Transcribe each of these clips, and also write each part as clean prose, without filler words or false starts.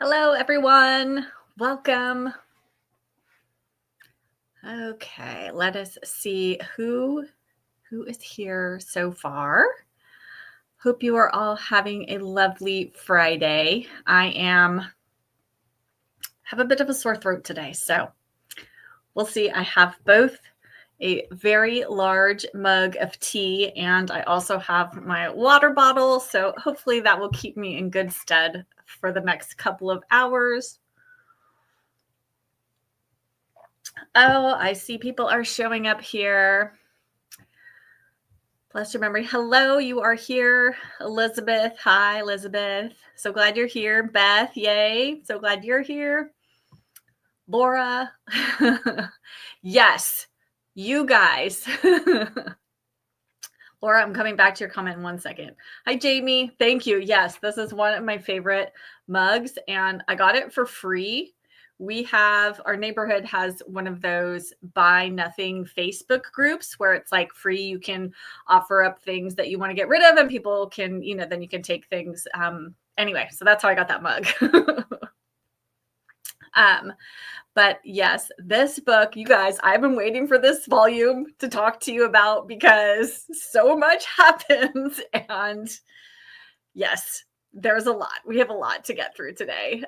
Hello, everyone. Welcome. Okay, let us see who is here so far. Hope you are all having a lovely Friday. I have a bit of a sore throat today, so we'll see. I have both a very large mug of tea and I also have my water bottle, so hopefully that will keep me in good stead for the next couple of hours. Oh, I see people are showing up here. Bless your memory. Hello, you are here. Elizabeth. Hi, Elizabeth. So glad you're here. Beth, yay. So glad you're here. Laura. Yes, you guys. Laura, I'm coming back to your comment in 1 second. Hi, Jamie. Thank you. Yes, this is one of my favorite mugs, and I got it for free. Our neighborhood has one of those buy nothing Facebook groups where it's like free. You can offer up things that you want to get rid of and people can, then you can take things. Anyway, so that's how I got that mug. But yes, this book, you guys, I've been waiting for this volume to talk to you about because so much happens. And yes, there's a lot. We have a lot to get through today.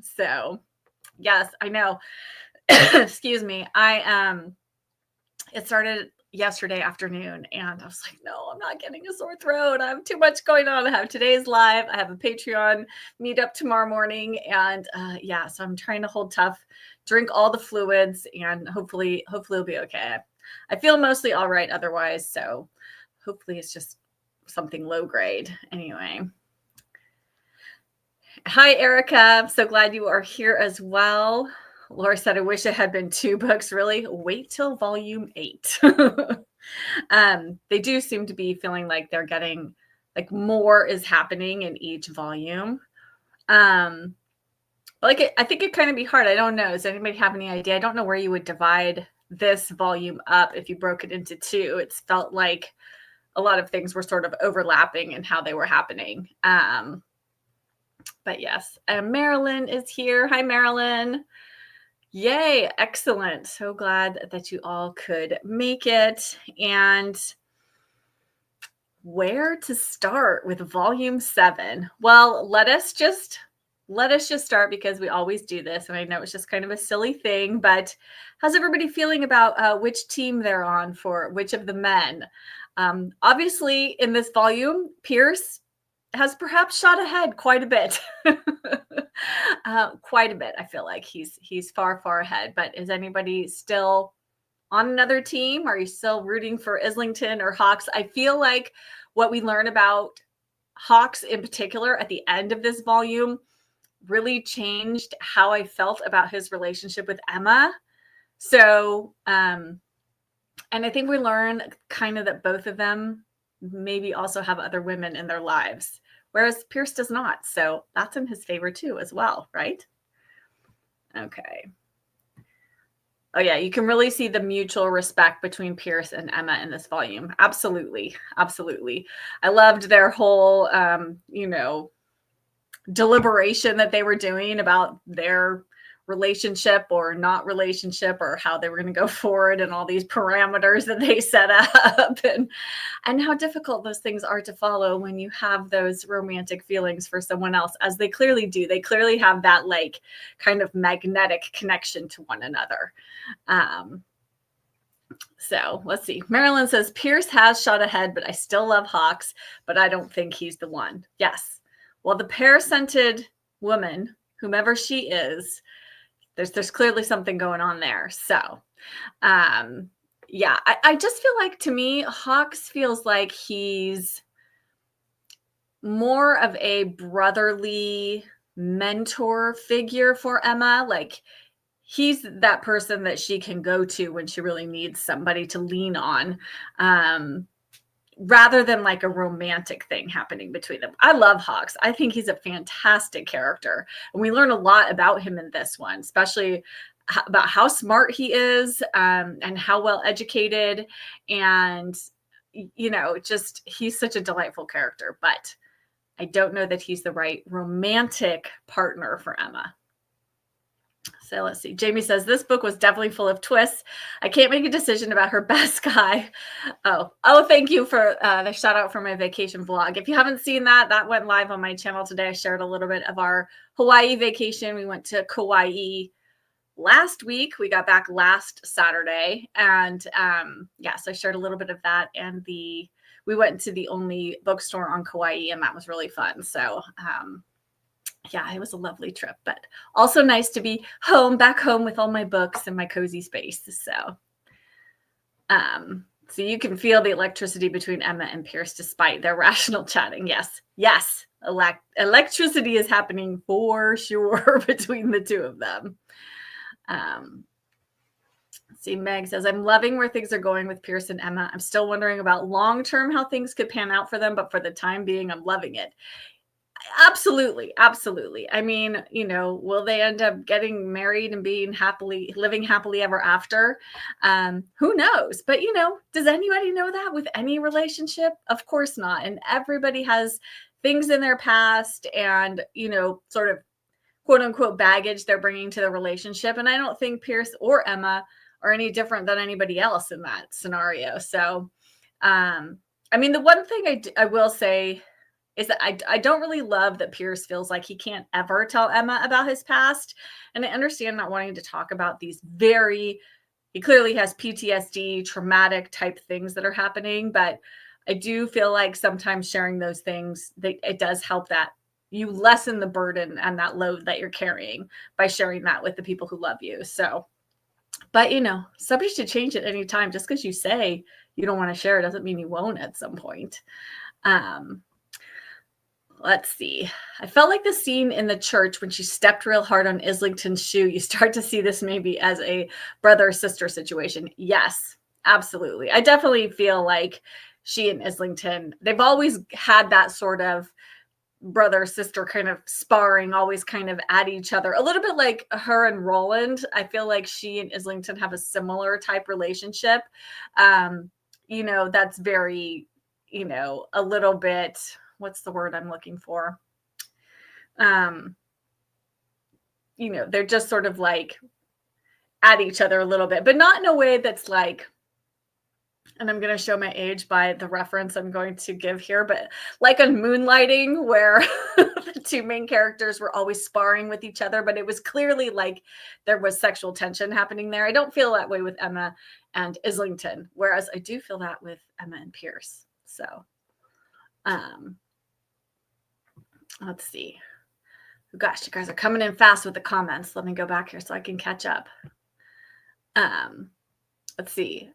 So yes, I know. Excuse me. It started yesterday afternoon and I was like, no, I'm not getting a sore throat. I have too much going on. I have today's live. I have a Patreon meetup tomorrow morning. And so I'm trying to hold tough, drink all the fluids, and hopefully it'll be okay. I feel mostly all right otherwise. So hopefully it's just something low grade. Anyway. Hi, Erica. I'm so glad you are here as well. Laura said, I wish it had been 2 books. Really? Wait till volume 8. They do seem to be feeling like they're getting like more is happening in each volume. I think it kind of be hard. I don't know. Does anybody have any idea? I don't know where you would divide this volume up if you broke it into 2. It's felt like a lot of things were sort of overlapping in how they were happening. But yes, Marilyn is here. Hi, Marilyn. Yay, excellent. So glad that you all could make it. And where to start with volume 7? Well, let us just start because we always do this. And I know it's just kind of a silly thing, but how's everybody feeling about which team they're on for which of the men? Obviously, in this volume, Pierce has perhaps shot ahead quite a bit. Quite a bit. I feel like he's far ahead. But is anybody still on another team? Are you still rooting for Islington or Hawks? I feel like what we learn about Hawks in particular at the end of this volume really changed how I felt about his relationship with Emma. So, and I think we learn kind of that both of them maybe also have other women in their lives, whereas Pierce does not. So that's in his favor too, as well, right? Okay. Oh yeah, you can really see the mutual respect between Pierce and Emma in this volume. Absolutely. I loved their whole, deliberation that they were doing about their relationship or not relationship or how they were going to go forward and all these parameters that they set up and how difficult those things are to follow when you have those romantic feelings for someone else, as they clearly do. They clearly have that like kind of magnetic connection to one another. So let's see. Marilyn says, Pierce has shot ahead, but I still love Hawks, but I don't think he's the one. Yes. Well, the pear-scented woman, whomever she is, there's clearly something going on there. So, I just feel like, to me, Hawks feels like he's more of a brotherly mentor figure for Emma. Like, he's that person that she can go to when she really needs somebody to lean on, rather than like a romantic thing happening between them. I love Hawks. I think he's a fantastic character. And we learn a lot about him in this one, especially about how smart he is, and how well educated. And, just he's such a delightful character. But I don't know that he's the right romantic partner for Emma. So let's see. Jamie says, this book was definitely full of twists. I can't make a decision about her best guy. Oh, thank you for the shout out for my vacation vlog. If you haven't seen that, that went live on my channel today. I shared a little bit of our Hawaii vacation. We went to Kauai last week. We got back last Saturday. And so I shared a little bit of that. And we went to the only bookstore on Kauai, and that was really fun. So yeah, it was a lovely trip, but also nice to be back home with all my books and my cozy space. So you can feel the electricity between Emma and Pierce despite their rational chatting. Yes. Electricity is happening for sure between the two of them. See, Meg says, I'm loving where things are going with Pierce and Emma. I'm still wondering about long-term how things could pan out for them, but for the time being, I'm loving it. Absolutely. I mean, will they end up getting married and living happily ever after? Who knows? But, does anybody know that with any relationship? Of course not. And everybody has things in their past and, sort of quote unquote baggage they're bringing to the relationship. And I don't think Pierce or Emma are any different than anybody else in that scenario. So, I mean, the one thing I will say is that I don't really love that Pierce feels like he can't ever tell Emma about his past. And I understand not wanting to talk about these he clearly has PTSD, traumatic type things that are happening. But I do feel like sometimes sharing those things, it does help that you lessen the burden and that load that you're carrying by sharing that with the people who love you. So, but somebody should change at any time. Just because you say you don't want to share doesn't mean you won't at some point. Let's see. I felt like the scene in the church when she stepped real hard on Islington's shoe. You start to see this maybe as a brother-sister situation. Yes, absolutely. I definitely feel like she and Islington, they've always had that sort of brother-sister kind of sparring, always kind of at each other. A little bit like her and Roland. I feel like she and Islington have a similar type relationship. That's very, a little bit... what's the word I'm looking for? They're just sort of like at each other a little bit, but not in a way that's like, and I'm going to show my age by the reference I'm going to give here, but like on Moonlighting, where the two main characters were always sparring with each other, but it was clearly like there was sexual tension happening there. I don't feel that way with Emma and Islington, whereas I do feel that with Emma and Pierce. So, let's see. Gosh, you guys are coming in fast with the comments. Let me go back here so I can catch up. Let's see.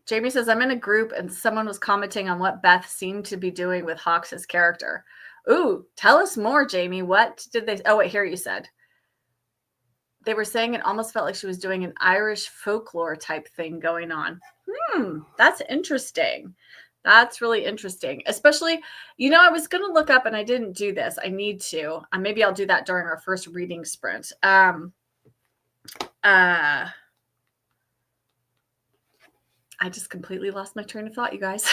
Jamie says, I'm in a group and someone was commenting on what Beth seemed to be doing with Hawks' character. Ooh, tell us more, Jamie. What did they... Oh, wait, here you said. They were saying it almost felt like she was doing an Irish folklore type thing going on. That's interesting. That's really interesting, especially, I was going to look up and I didn't do this. I need to. Maybe I'll do that during our first reading sprint. I just completely lost my train of thought, you guys.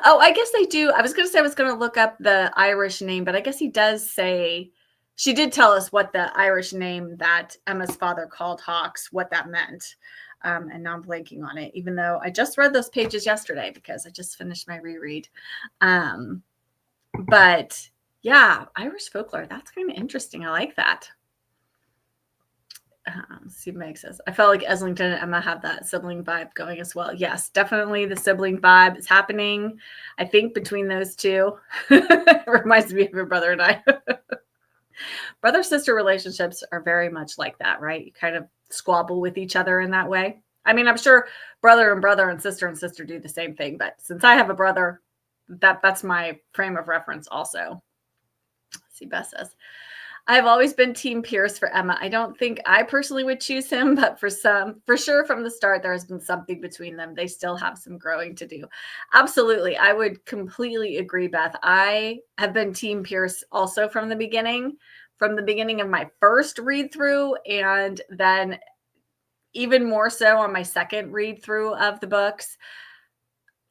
Oh, I guess they do. I was going to say I was going to look up the Irish name, but I guess he does say, she did tell us what the Irish name that Emma's father called Hawks, what that meant. And now I'm blanking on it, even though I just read those pages yesterday because I just finished my reread. But yeah, Irish folklore, that's kind of interesting. I like that. See, Meg says, I felt like Islington and Emma have that sibling vibe going as well. Yes, definitely the sibling vibe is happening, I think, between those two. It reminds me of your brother and I. Brother-sister relationships are very much like that, right? You kind of squabble with each other in that way. I mean, I'm sure brother and sister do the same thing, but since I have a brother, that's my frame of reference also. Let's see, Beth says, I've always been Team Pierce for Emma. I don't think I personally would choose him, but for sure from the start, there has been something between them. They still have some growing to do. Absolutely. I would completely agree, Beth. I have been Team Pierce also from the beginning of my first read through, and then even more so on my second read through of the books.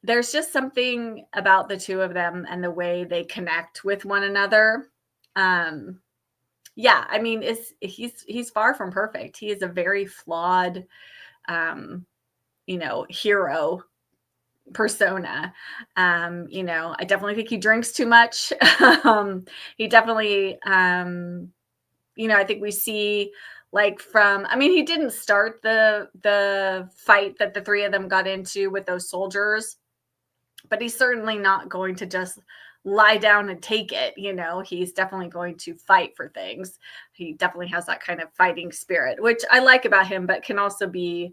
there's just something about the two of them and the way they connect with one another. Yeah, I mean, he's far from perfect. He is a very flawed, hero persona. I definitely think he drinks too much. He definitely, I think we see he didn't start the fight that the three of them got into with those soldiers, but he's certainly not going to just lie down and take it. He's definitely going to fight for things. He definitely has that kind of fighting spirit, which I like about him, but can also be,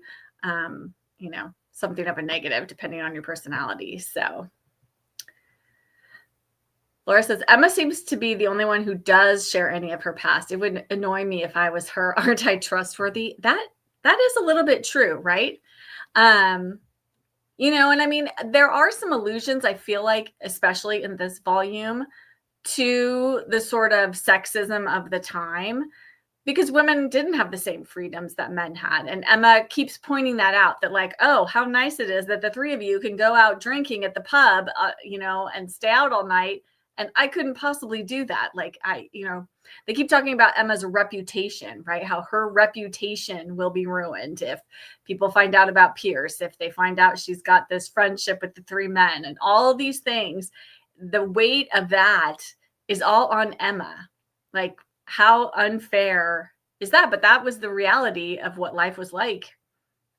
something of a negative depending on your personality. So Laura says, Emma seems to be the only one who does share any of her past. It would annoy me if I was her. Aren't I trustworthy? That is a little bit true, right? And I mean, there are some allusions, I feel like, especially in this volume, to the sort of sexism of the time, because women didn't have the same freedoms that men had. And Emma keeps pointing that out, that like, oh, how nice it is that the three of you can go out drinking at the pub, and stay out all night. And I couldn't possibly do that. Like, they keep talking about Emma's reputation, right? How her reputation will be ruined if people find out about Pierce, if they find out she's got this friendship with the three men and all of these things. The weight of that is all on Emma. Like, how unfair is that? But that was the reality of what life was like,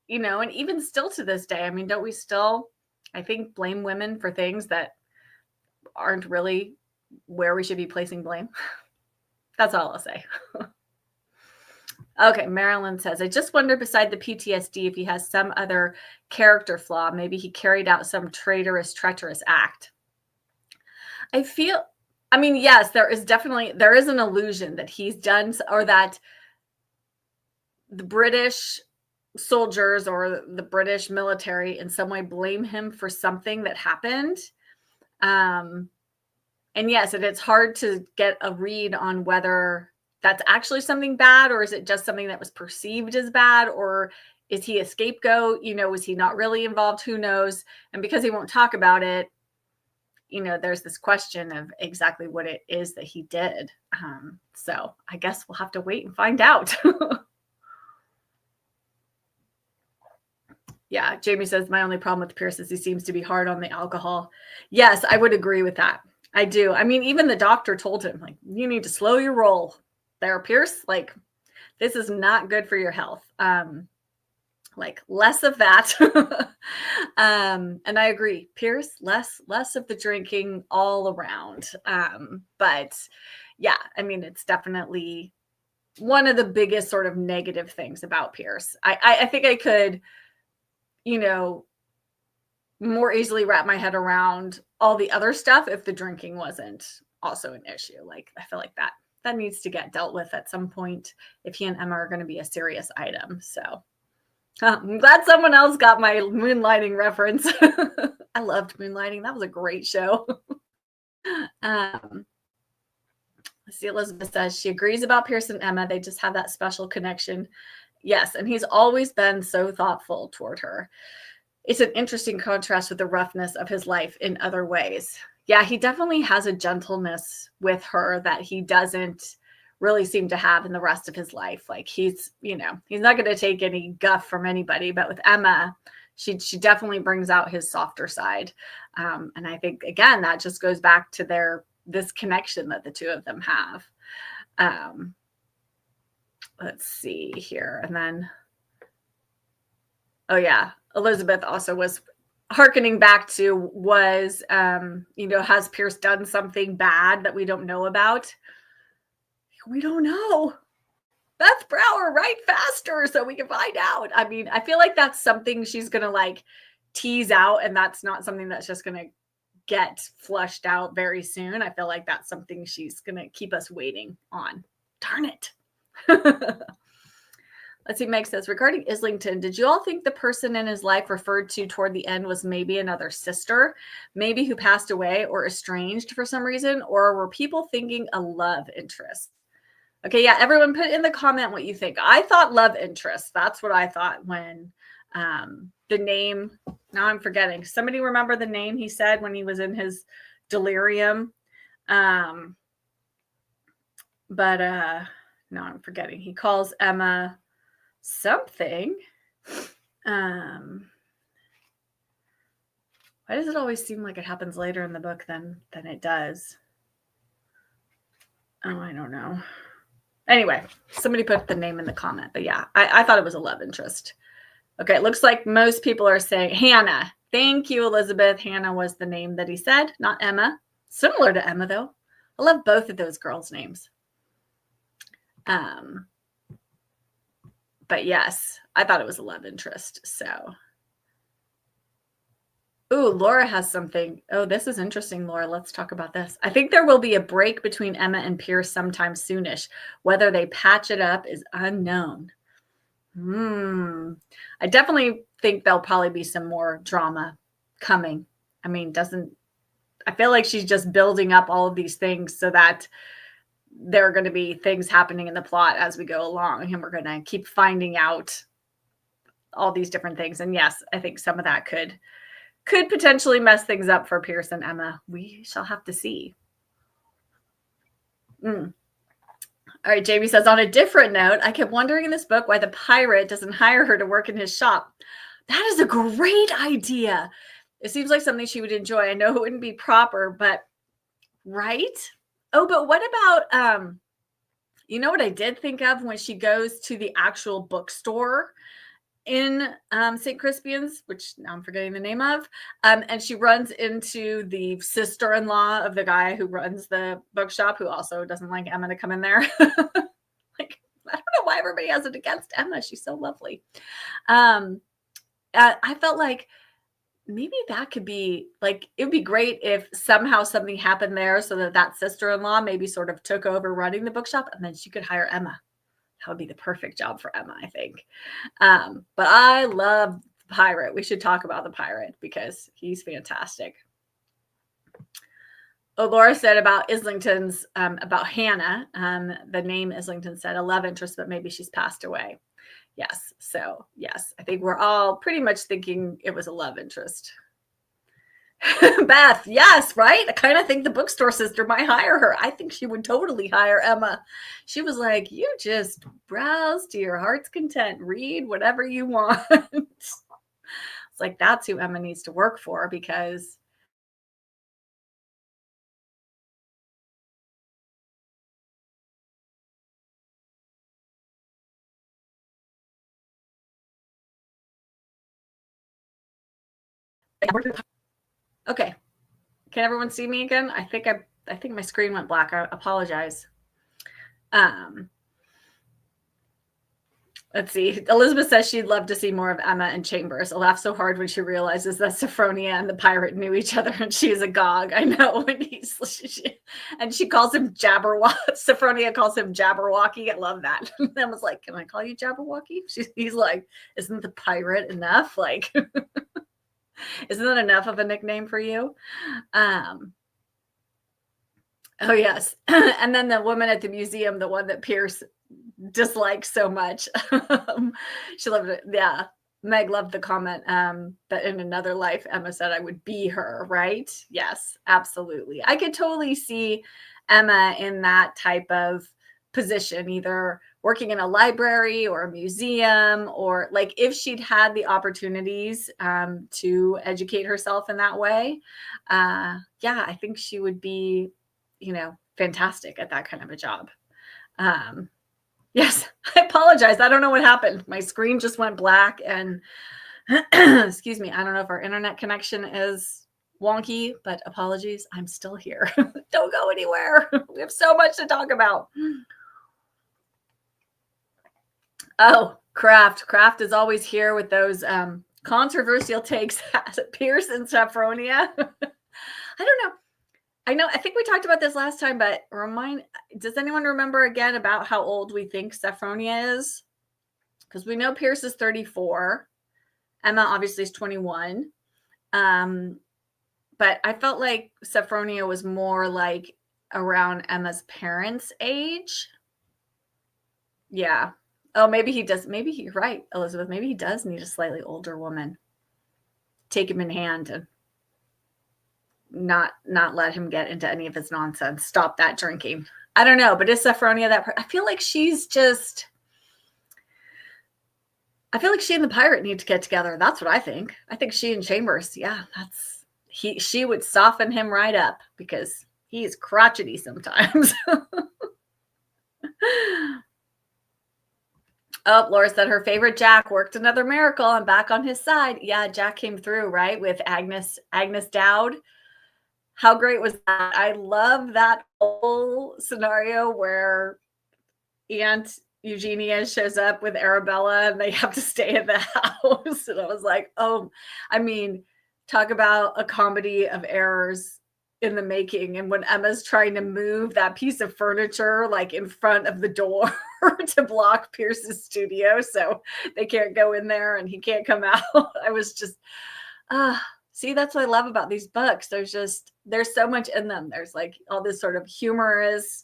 and even still to this day. I mean, don't we still, I think, blame women for things that aren't really where we should be placing blame? That's all I'll say. Okay, Marilyn says, I just wonder, beside the PTSD, if he has some other character flaw. Maybe he carried out some treacherous act. Yes, there is an illusion that he's done, or that the British soldiers or the British military in some way blame him for something that happened. And yes, and it's hard to get a read on whether that's actually something bad, or is it just something that was perceived as bad, or is he a scapegoat? Was he not really involved? Who knows? And because he won't talk about it, there's this question of exactly what it is that he did. So I guess we'll have to wait and find out. Yeah, Jamie says, my only problem with Pierce is he seems to be hard on the alcohol. Yes, I would agree with that. I do. I mean, even the doctor told him, like, you need to slow your roll there, Pierce. Like, this is not good for your health. Like, less of that. And I agree, Pierce, less of the drinking all around. But yeah, I mean, it's definitely one of the biggest sort of negative things about Pierce. I think I could, more easily wrap my head around all the other stuff if the drinking wasn't also an issue. Like, I feel like that needs to get dealt with at some point if he and Emma are going to be a serious item. So I'm glad someone else got my Moonlighting reference. I loved Moonlighting. That was a great show. Let's see, Elizabeth says she agrees about Pierce and Emma. They just have that special connection. Yes, and he's always been so thoughtful toward her. It's an interesting contrast with the roughness of his life in other ways. Yeah, he definitely has a gentleness with her that he doesn't really seem to have in the rest of his life. Like, he's not going to take any guff from anybody, but with Emma, she definitely brings out his softer side. And I think, again, that just goes back to this connection that the two of them have. Let's see here. And then, oh yeah, Elizabeth also was hearkening back to has Pierce done something bad that we don't know about? We don't know. Beth Brower, write faster so we can find out. I mean, I feel like that's something she's going to like tease out, and that's not something that's just going to get flushed out very soon. I feel like that's something she's going to keep us waiting on. Darn it. Let's see, Meg says, regarding Islington, did you all think the person in his life referred to toward the end was maybe another sister, maybe who passed away or estranged for some reason, or were people thinking a love interest? Okay, yeah, everyone put in the comment what you think. I thought love interest. That's what I thought when the name. Now I'm forgetting. Somebody remember the name he said when he was in his delirium? But no, I'm forgetting. He calls Emma something. Why does it always seem like it happens later in the book than it does? Oh, I don't know. Anyway, somebody put the name in the comment. But yeah, I thought it was a love interest. Okay, it looks like most people are saying Hannah. Thank you, Elizabeth. Hannah was the name that he said, not Emma. Similar to Emma, though. I love both of those girls' names. But yes, I thought it was a love interest. So, ooh, Laura has something. Oh, this is interesting, Laura. Let's talk about this. I think there will be a break between Emma and Pierce sometime soonish. Whether they patch it up is unknown. I definitely think there'll probably be some more drama coming. I mean, I feel like she's just building up all of these things so that there are going to be things happening in the plot as we go along, and we're going to keep finding out all these different things. And yes, I think some of that could potentially mess things up for Pierce and Emma. We shall have to see. All right, Jamie says, on a different note, I kept wondering in this book why the pirate doesn't hire her to work in his shop. That is a great idea. It seems like something she would enjoy. I know it wouldn't be proper, but right? Oh, but what about, you know what I did think of when she goes to the actual bookstore in St. Crispian's, which now I'm forgetting the name of, and she runs into the sister-in-law of the guy who runs the bookshop, who also doesn't like Emma to come in there. Like, I don't know why everybody has it against Emma. She's so lovely. I felt like maybe that could be like, it would be great if somehow something happened there so that sister-in-law maybe sort of took over running the bookshop, and then she could hire Emma. That would be the perfect job for Emma, I think. But I love the pirate. We should talk about the pirate because he's fantastic. Oh, Laura said about Islington's, about Hannah, the name Islington said, a love interest, but maybe she's passed away. Yes. So yes, I think we're all pretty much thinking it was a love interest. Beth, yes, right? I kind of think the bookstore sister might hire her. I think she would totally hire Emma. She was like, you just browse to your heart's content, read whatever you want. It's like, that's who Emma needs to work for, because okay. Can everyone see me again? I think my screen went black. I apologize. Let's see. Elizabeth says she'd love to see more of Emma and Chambers. I laugh so hard when she realizes that Sophronia and the pirate knew each other and she's agog. I know. And she calls him Jabberwocky. Sophronia calls him Jabberwocky. I love that. And I was like, can I call you Jabberwocky? He's like, isn't the pirate enough? Like, isn't that enough of a nickname for you? Oh, yes. And then the woman at the museum, the one that Pierce dislikes so much. She loved it. Yeah. Meg loved the comment that in another life, Emma said, I would be her, right? Yes, absolutely. I could totally see Emma in that type of position, either working in a library or a museum, or like if she'd had the opportunities to educate herself in that way. Yeah, I think she would be, fantastic at that kind of a job. Yes, I apologize. I don't know what happened. My screen just went black, and excuse me. I don't know if our internet connection is wonky, but apologies. I'm still here. Don't go anywhere. We have so much to talk about. Oh, Kraft. Kraft is always here with those controversial takes at Pierce and Sophronia. I don't know. I think we talked about this last time, but does anyone remember again about how old we think Sophronia is? Because we know Pierce is 34. Emma obviously is 21. But I felt like Sophronia was more like around Emma's parents' age. Yeah. Oh, maybe he does. Maybe you're right, Elizabeth. Maybe he does need a slightly older woman. take him in hand and not let him get into any of his nonsense. Stop that drinking. I don't know, but is Sophronia that? I feel like she's just. I feel like she and the pirate need to get together. That's what I think. I think she and Chambers, yeah, she would soften him right up because he's crotchety sometimes. Oh, Laura said her favorite Jack worked another miracle. I'm back on his side. Yeah, Jack came through, right, with Agnes Dowd. How great was that? I love that whole scenario where Aunt Eugenia shows up with Arabella and they have to stay at the house. And I was like, oh, I mean, talk about a comedy of errors in the making. And when Emma's trying to move that piece of furniture like in front of the door to block Pierce's studio so they can't go in there and he can't come out. I was just, see, that's what I love about these books. There's so much in them. There's like all this sort of humorous,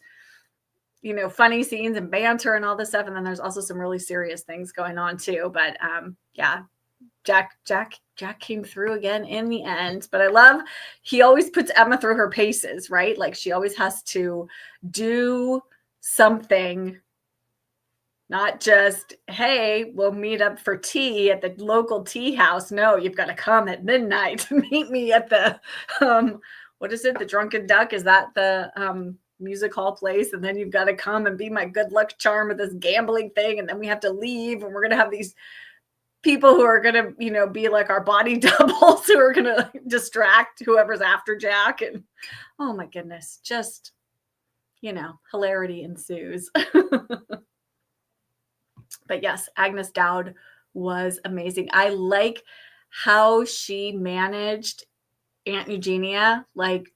funny scenes and banter and all this stuff. And then there's also some really serious things going on too. But yeah, Jack came through again in the end. But I love, he always puts Emma through her paces, right? Like she always has to do something, not just, hey, we'll meet up for tea at the local tea house. No, you've got to come at midnight to meet me at the, what is it? The Drunken Duck? Is that the music hall place? And then you've got to come and be my good luck charm at this gambling thing. And then we have to leave and we're going to have these people who are going to, be like our body doubles who are going to distract whoever's after Jack. And oh my goodness, just, hilarity ensues. But yes, Agnes Dowd was amazing. I like how she managed Aunt Eugenia. Like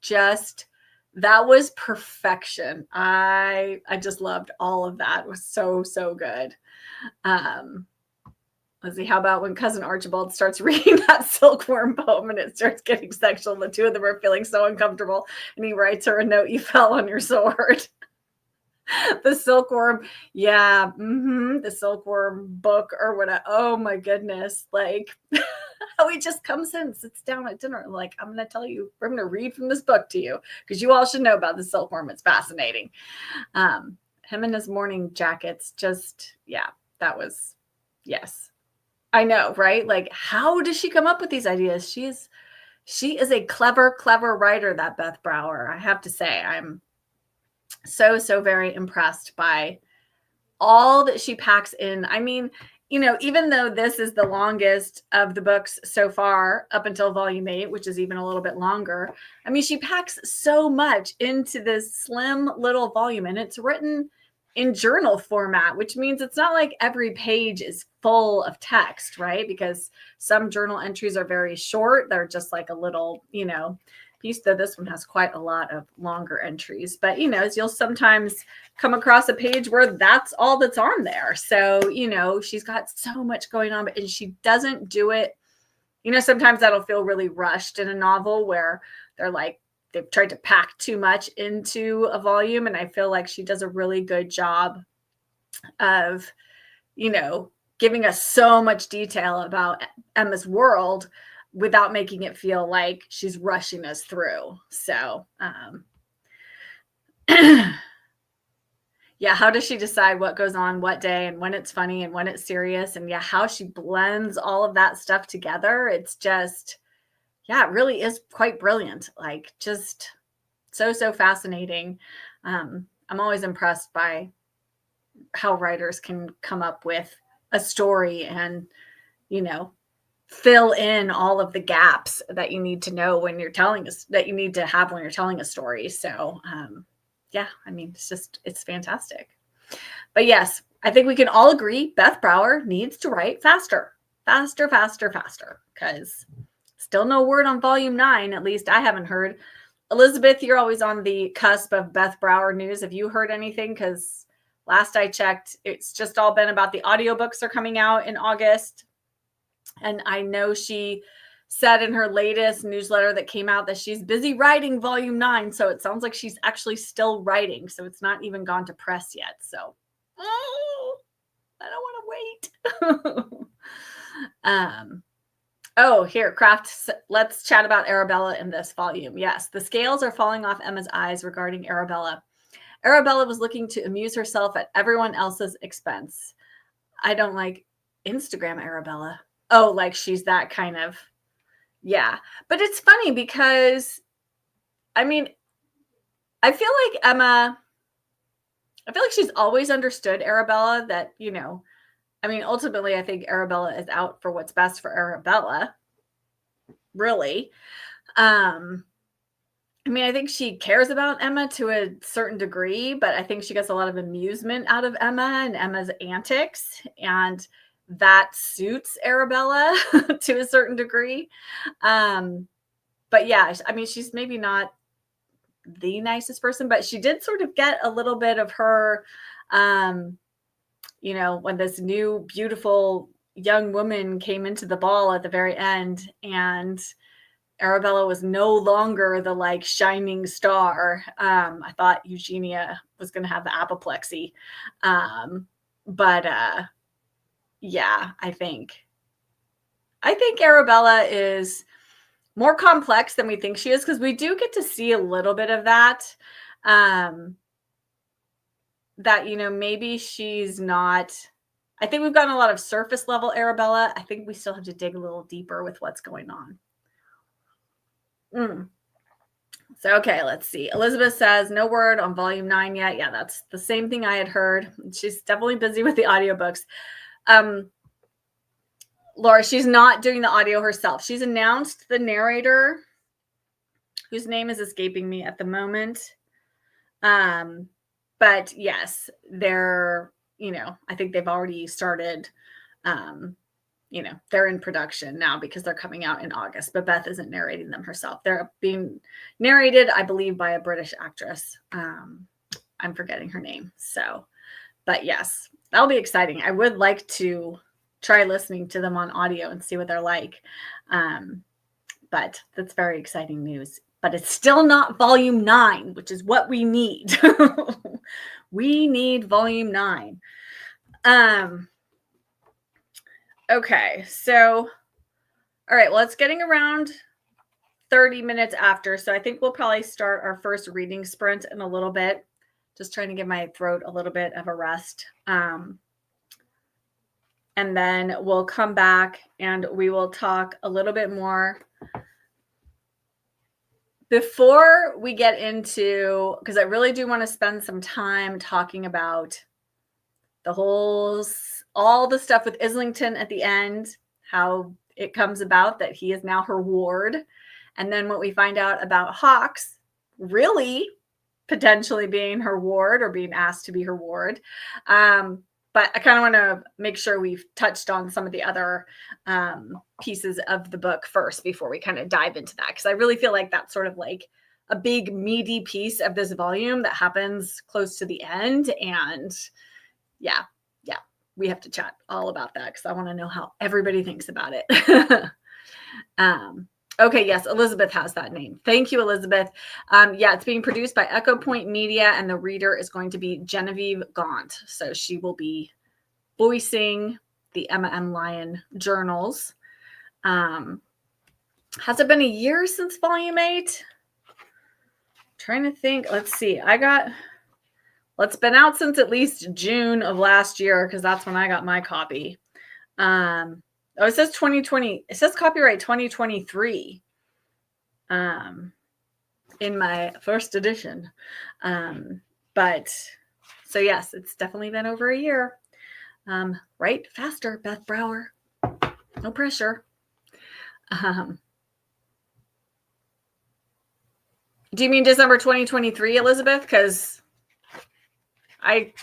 that was perfection. I just loved all of that. It was so, so good. Let's see, how about when Cousin Archibald starts reading that silkworm poem and it starts getting sexual, the two of them are feeling so uncomfortable and he writes her a note, you fell on your sword. The silkworm, yeah, the silkworm book or whatever. Oh my goodness, like how he just comes in, sits down at dinner, like I'm going to tell you, we're going to read from this book to you because you all should know about the silkworm. It's fascinating. Him and his morning jackets, just that was yes. I know, right? Like, how does she come up with these ideas? She is a clever writer, that Beth Brower. I have to say, I'm so very impressed by all that she packs in. I mean, even though this is the longest of the books so far up until volume 8, which is even a little bit longer, I mean, she packs so much into this slim little volume, and it's written in journal format, which means it's not like every page is full of text, right? Because some journal entries are very short. They're just like a little, piece, though this one has quite a lot of longer entries. But, you'll sometimes come across a page where that's all that's on there. So, she's got so much going on, and she doesn't do it. Sometimes that'll feel really rushed in a novel where they're like, they've tried to pack too much into a volume. And I feel like she does a really good job of, giving us so much detail about Emma's world without making it feel like she's rushing us through. So, yeah, how does she decide what goes on what day and when it's funny and when it's serious? And how she blends all of that stuff together. It's just, it really is quite brilliant. Like, just so fascinating. I'm always impressed by how writers can come up with a story and, fill in all of the gaps that you need to know when you're telling us, that you need to have when you're telling a story. So, I mean, it's fantastic. But yes, I think we can all agree Beth Brower needs to write faster, because still no word on volume 9. At least I haven't heard. Elizabeth, you're always on the cusp of Beth Brower news. Have you heard anything? Because last I checked, it's just all been about the audiobooks are coming out in August. And I know she said in her latest newsletter that came out that she's busy writing volume 9. So it sounds like she's actually still writing. So it's not even gone to press yet. So I don't want to wait. Oh, here, Craft. Let's chat about Arabella in this volume. Yes, the scales are falling off Emma's eyes regarding Arabella. Arabella was looking to amuse herself at everyone else's expense. I don't like Instagram Arabella. Oh, like she's that kind of, yeah. But it's funny because, I mean, I feel like she's always understood Arabella that, I mean, ultimately, I think Arabella is out for what's best for Arabella, really. I mean, I think she cares about Emma to a certain degree, but I think she gets a lot of amusement out of Emma and Emma's antics, and that suits Arabella to a certain degree. But yeah, I mean, she's maybe not the nicest person, but she did sort of get a little bit of her, when this new beautiful young woman came into the ball at the very end, and Arabella was no longer the like shining star. I thought Eugenia was going to have the apoplexy. But yeah, I think Arabella is more complex than we think she is, because we do get to see a little bit of that. That, maybe she's not. I think we've gotten a lot of surface level Arabella. I think we still have to dig a little deeper with what's going on. So, okay, let's see. Elizabeth says, no word on volume 9 yet. Yeah, that's the same thing I had heard. She's definitely busy with the audiobooks. Laura, she's not doing the audio herself. She's announced the narrator, whose name is escaping me at the moment. But yes, they're, I think they've already started, they're in production now because they're coming out in August, but Beth isn't narrating them herself. They're being narrated, I believe, by a British actress. I'm forgetting her name. So, but yes, that'll be exciting. I would like to try listening to them on audio and see what they're like. But that's very exciting news. But it's still not volume 9, which is what we need. We need volume 9. Okay, so, all right, well, it's getting around 30 minutes after, so I think we'll probably start our first reading sprint in a little bit. Just trying to give my throat a little bit of a rest. And then we'll come back and we will talk a little bit more. Before we get into, because I really do want to spend some time talking about all the stuff with Islington at the end, how it comes about that he is now her ward, and then what we find out about Hawks really potentially being her ward or being asked to be her ward. But I kind of want to make sure we've touched on some of the other pieces of the book first before we kind of dive into that, because I really feel like that's sort of like a big meaty piece of this volume that happens close to the end. And yeah, we have to chat all about that because I want to know how everybody thinks about it. Okay, yes, Elizabeth has that name. Thank you, Elizabeth. Yeah, it's being produced by Echo Point Media, and the reader is going to be Genevieve Gaunt. So she will be voicing the Emma M. Lyon journals. Has it been a year since volume 8? Trying to think. Let's see. It's been out since at least June of last year, because that's when I got my copy. It says 2020. It says copyright 2023 in my first edition. But so yes, it's definitely been over a year. Write faster, Beth Brower. No pressure. Do you mean December 2023, Elizabeth? Because I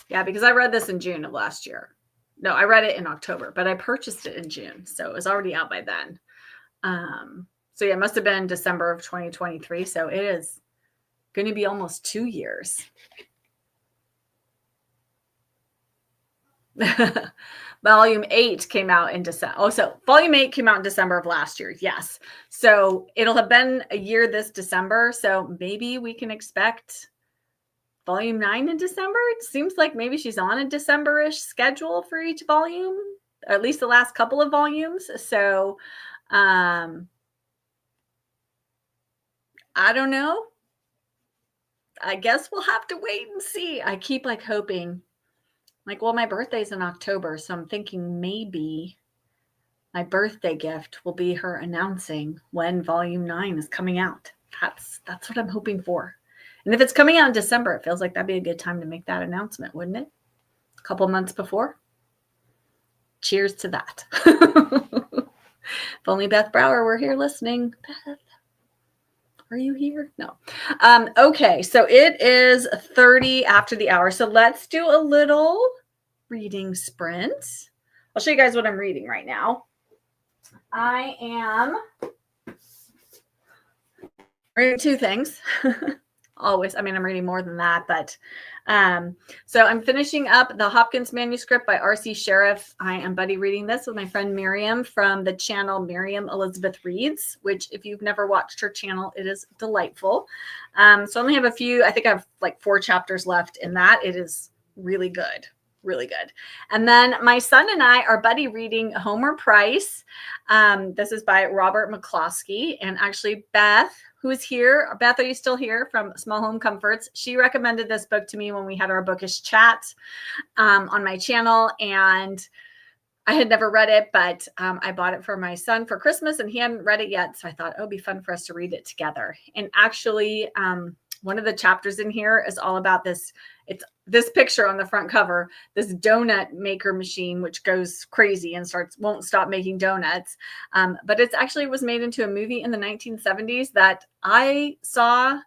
read this in June of last year. No, I read it in October, but I purchased it in June, so it was already out by then. So yeah, it must have been December of 2023. So it is going to be almost 2 years. Volume 8 came out in December. Oh, so volume 8 came out in December of last year. Yes. So it'll have been a year this December. So maybe we can expect volume 9 in December. It seems like maybe she's on a December-ish schedule for each volume. at least the last couple of volumes. So I don't know. I guess we'll have to wait and see. I keep like hoping, like, well, my birthday's in October, so I'm thinking maybe my birthday gift will be her announcing when volume 9 is coming out. That's what I'm hoping for. And if it's coming out in December, it feels like that'd be a good time to make that announcement, wouldn't it? A couple months before. Cheers to that. If only Beth Brower were here listening. Beth, are you here? No. Okay, so it is 30 after the hour. So let's do a little reading sprint. I'll show you guys what I'm reading right now. I am reading two things. Always. I mean, I'm reading more than that, but so I'm finishing up the Hopkins manuscript by R.C. Sheriff. I am buddy reading this with my friend Miriam from the channel Miriam Elizabeth Reads, which if you've never watched her channel, it is delightful. So I only have a few, I think I have like 4 chapters left in that. It is really good. Really good. And then my son and I are buddy reading Homer Price. This is by Robert McCloskey. And actually, Beth, who is here, Beth, are you still here from Small Home Comforts? She recommended this book to me when we had our bookish chat on my channel. And I had never read it, but I bought it for my son for Christmas and he hadn't read it yet. So I thought, oh, it'd be fun for us to read it together. And actually, one of the chapters in here is all about this. It's this picture on the front cover, this donut maker machine, which goes crazy and won't stop making donuts. But it's actually was made into a movie in the 1970s that I saw,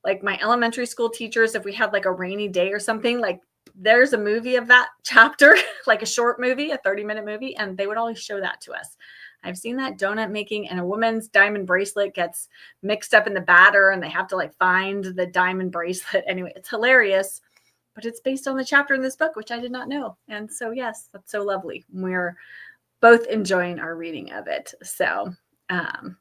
like my elementary school teachers, if we had like a rainy day or something, like there's a movie of that chapter, like a short movie, a 30-minute movie, and they would always show that to us. I've seen that donut making, and a woman's diamond bracelet gets mixed up in the batter and they have to like find the diamond bracelet. Anyway, it's hilarious, but it's based on the chapter in this book, which I did not know. And so, yes, that's so lovely. We're both enjoying our reading of it. So, but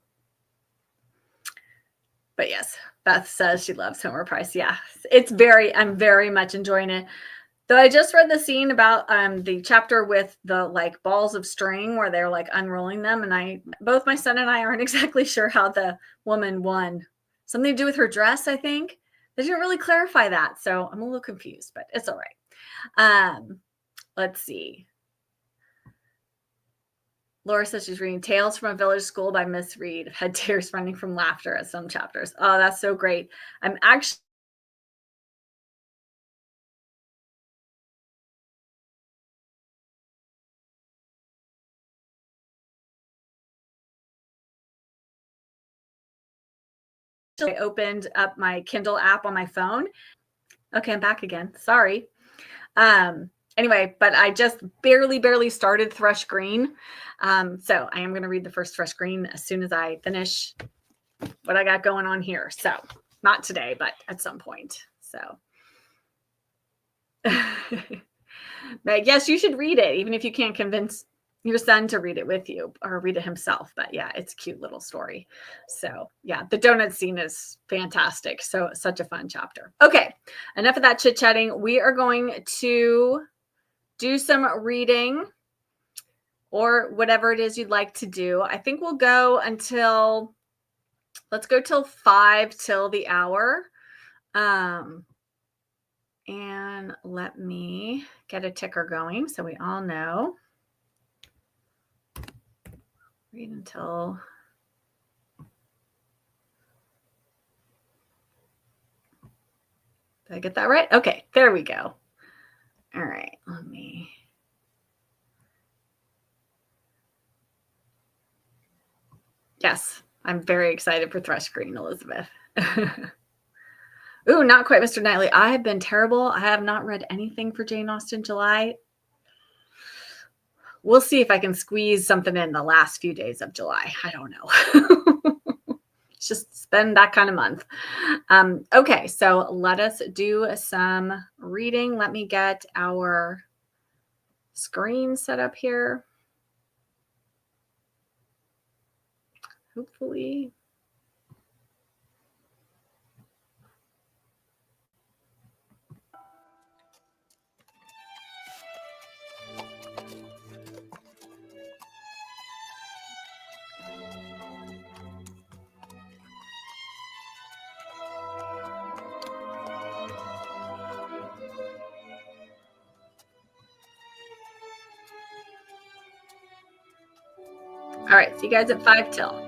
yes, Beth says she loves Homer Price. Yeah, I'm very much enjoying it. Though I just read the scene about the chapter with the like balls of string where they're like unrolling them. And both my son and I aren't exactly sure how the woman won. Something to do with her dress, I think. They didn't really clarify that. So I'm a little confused, but it's all right. Let's see. Laura says she's reading Tales from a Village School by Miss Reed. I've had tears running from laughter at some chapters. Oh, that's so great. I'm actually I opened up my Kindle app on my phone. Okay, I'm back again. Sorry. Anyway, but I just barely started Thrush Green. So I am going to read the first Thrush Green as soon as I finish what I got going on here. So not today, but at some point. So but yes, you should read it, even if you can't convince your son to read it with you or read it himself. But yeah, it's a cute little story. So yeah, the donut scene is fantastic. So such a fun chapter. Okay, enough of that chit-chatting. We are going to do some reading or whatever it is you'd like to do. I think we'll go until, let's go till 5 till the hour. And let me get a ticker going so we all know. Read until did I get that right? Okay, there we go. All right, let me. Yes, I'm very excited for Thrush Green, Elizabeth. Ooh, not quite, Mr. Knightley. I have been terrible. I have not read anything for Jane Austen July. We'll see if I can squeeze something in the last few days of July. I don't know. It's just been that kind of month. Okay, so let us do some reading. Let me get our screen set up here. Hopefully. All right, see you guys at 5 till.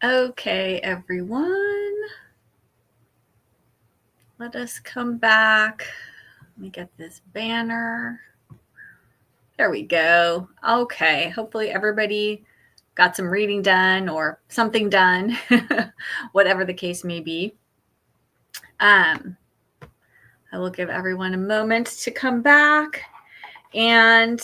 Okay, everyone. Let us come back. Let me get this banner. There we go. Okay, hopefully everybody got some reading done or something done, whatever the case may be. I will give everyone a moment to come back. And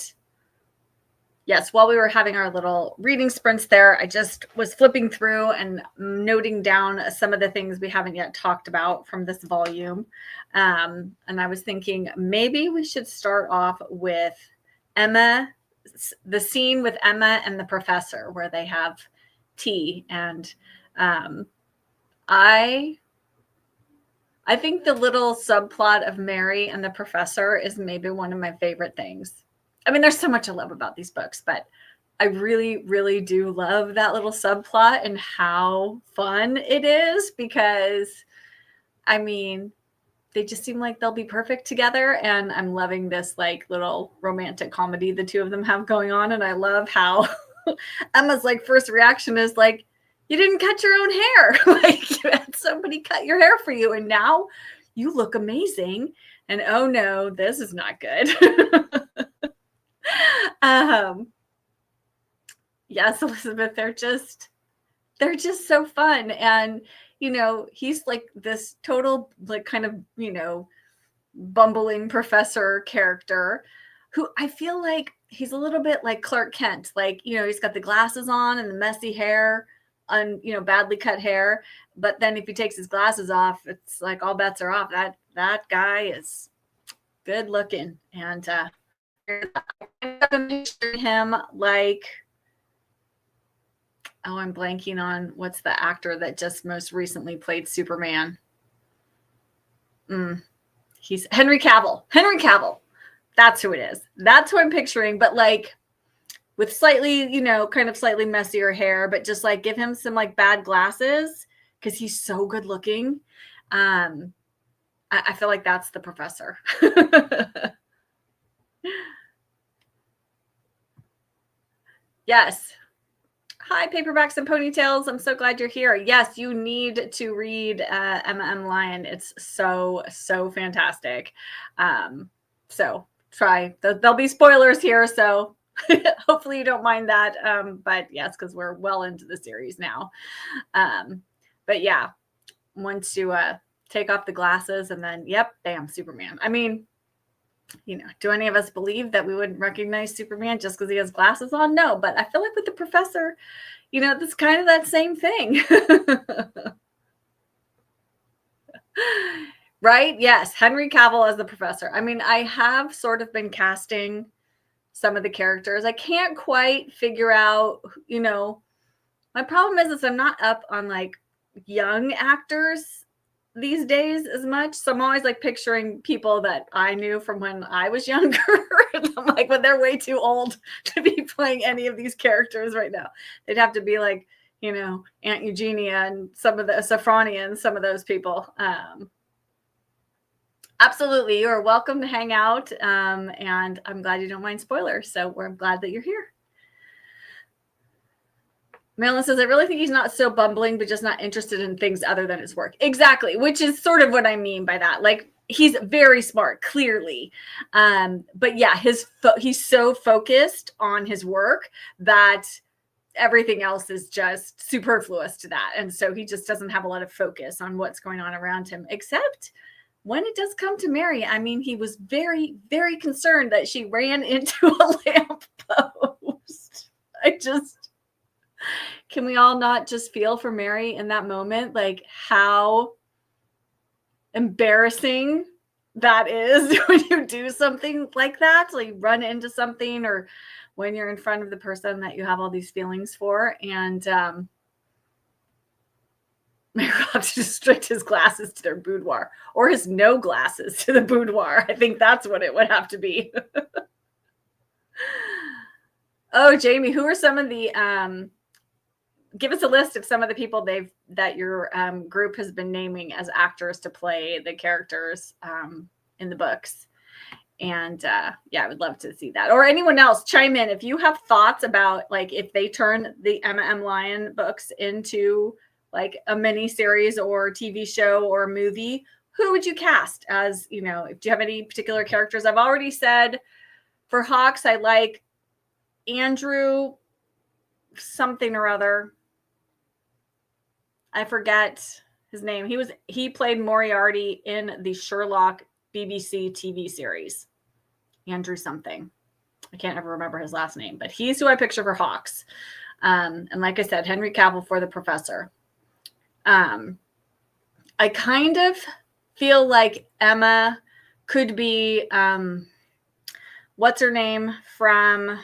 yes, while we were having our little reading sprints there, I just was flipping through and noting down some of the things we haven't yet talked about from this volume. And I was thinking maybe we should start off with Emma, the scene with Emma and the professor where they have tea. And I think the little subplot of Mary and the professor is maybe one of my favorite things. I mean, there's so much I love about these books, but I really, really do love that little subplot and how fun it is because, I mean, they just seem like they'll be perfect together. And I'm loving this like little romantic comedy the two of them have going on. And I love how Emma's like first reaction is like, you didn't cut your own hair. Like you had somebody cut your hair for you. And now you look amazing. And oh no, this is not good. Yes, Elizabeth, they're just so fun. And, you know, he's like this total, like kind of, you know, bumbling professor character who I feel like he's a little bit like Clark Kent. Like, you know, he's got the glasses on and the messy hair, you know, badly cut hair. But then if he takes his glasses off, it's like all bets are off. That guy is good looking. And I'm picturing him like, oh, I'm blanking on what's the actor that just most recently played Superman. He's Henry Cavill. Henry Cavill. That's who it is. That's who I'm picturing, but like with slightly, you know, kind of slightly messier hair, but just like give him some like bad glasses because he's so good looking. I feel like that's the professor. Yes. Hi, paperbacks and ponytails. I'm so glad you're here. Yes, you need to read Emma M. Lyon. It's so fantastic. So try. There'll be spoilers here, so hopefully you don't mind that. But yes, because we're well into the series now. But yeah, once you take off the glasses and then, yep, bam, Superman. I mean, you know, do any of us believe that we wouldn't recognize Superman just because he has glasses on? No, but I feel like with the professor, you know, that's kind of that same thing. Right? Yes. Henry Cavill as the professor. I mean, I have sort of been casting some of the characters. I can't quite figure out, you know, my problem is I'm not up on like young actors these days as much. So I'm always like picturing people that I knew from when I was younger. I'm like, but they're way too old to be playing any of these characters right now. They'd have to be like, you know, Aunt Eugenia and some of the Safrania and some of those people. Absolutely. You are welcome to hang out. And I'm glad you don't mind spoilers. So we're glad that you're here. Marilyn says, I really think he's not so bumbling, but just not interested in things other than his work. Exactly, which is sort of what I mean by that. Like, he's very smart, clearly. But yeah, he's so focused on his work that everything else is just superfluous to that. And so he just doesn't have a lot of focus on what's going on around him, except when it does come to Mary. I mean, he was very, very concerned that she ran into a lamppost. Can we all not just feel for Mary in that moment? Like how embarrassing that is when you do something like that, like run into something, or when you're in front of the person that you have all these feelings for. And maybe we'll have to restrict his glasses to their boudoir, or his no glasses to the boudoir. I think that's what it would have to be. Oh, Jamie, who are some of the give us a list of some of the people that your group has been naming as actors to play the characters in the books. And yeah, I would love to see that. Or anyone else, chime in if you have thoughts about like if they turn the Emma M. Lyon books into like a mini series or TV show or movie. Who would you cast as, do you have any particular characters? I've already said for Hawks, I like Andrew something or other. I forget his name. He played Moriarty in the Sherlock BBC TV series. Andrew something. I can't ever remember his last name, but he's who I picture for Hawks. And like I said, Henry Cavill for the Professor. I kind of feel like Emma could be, what's her name from,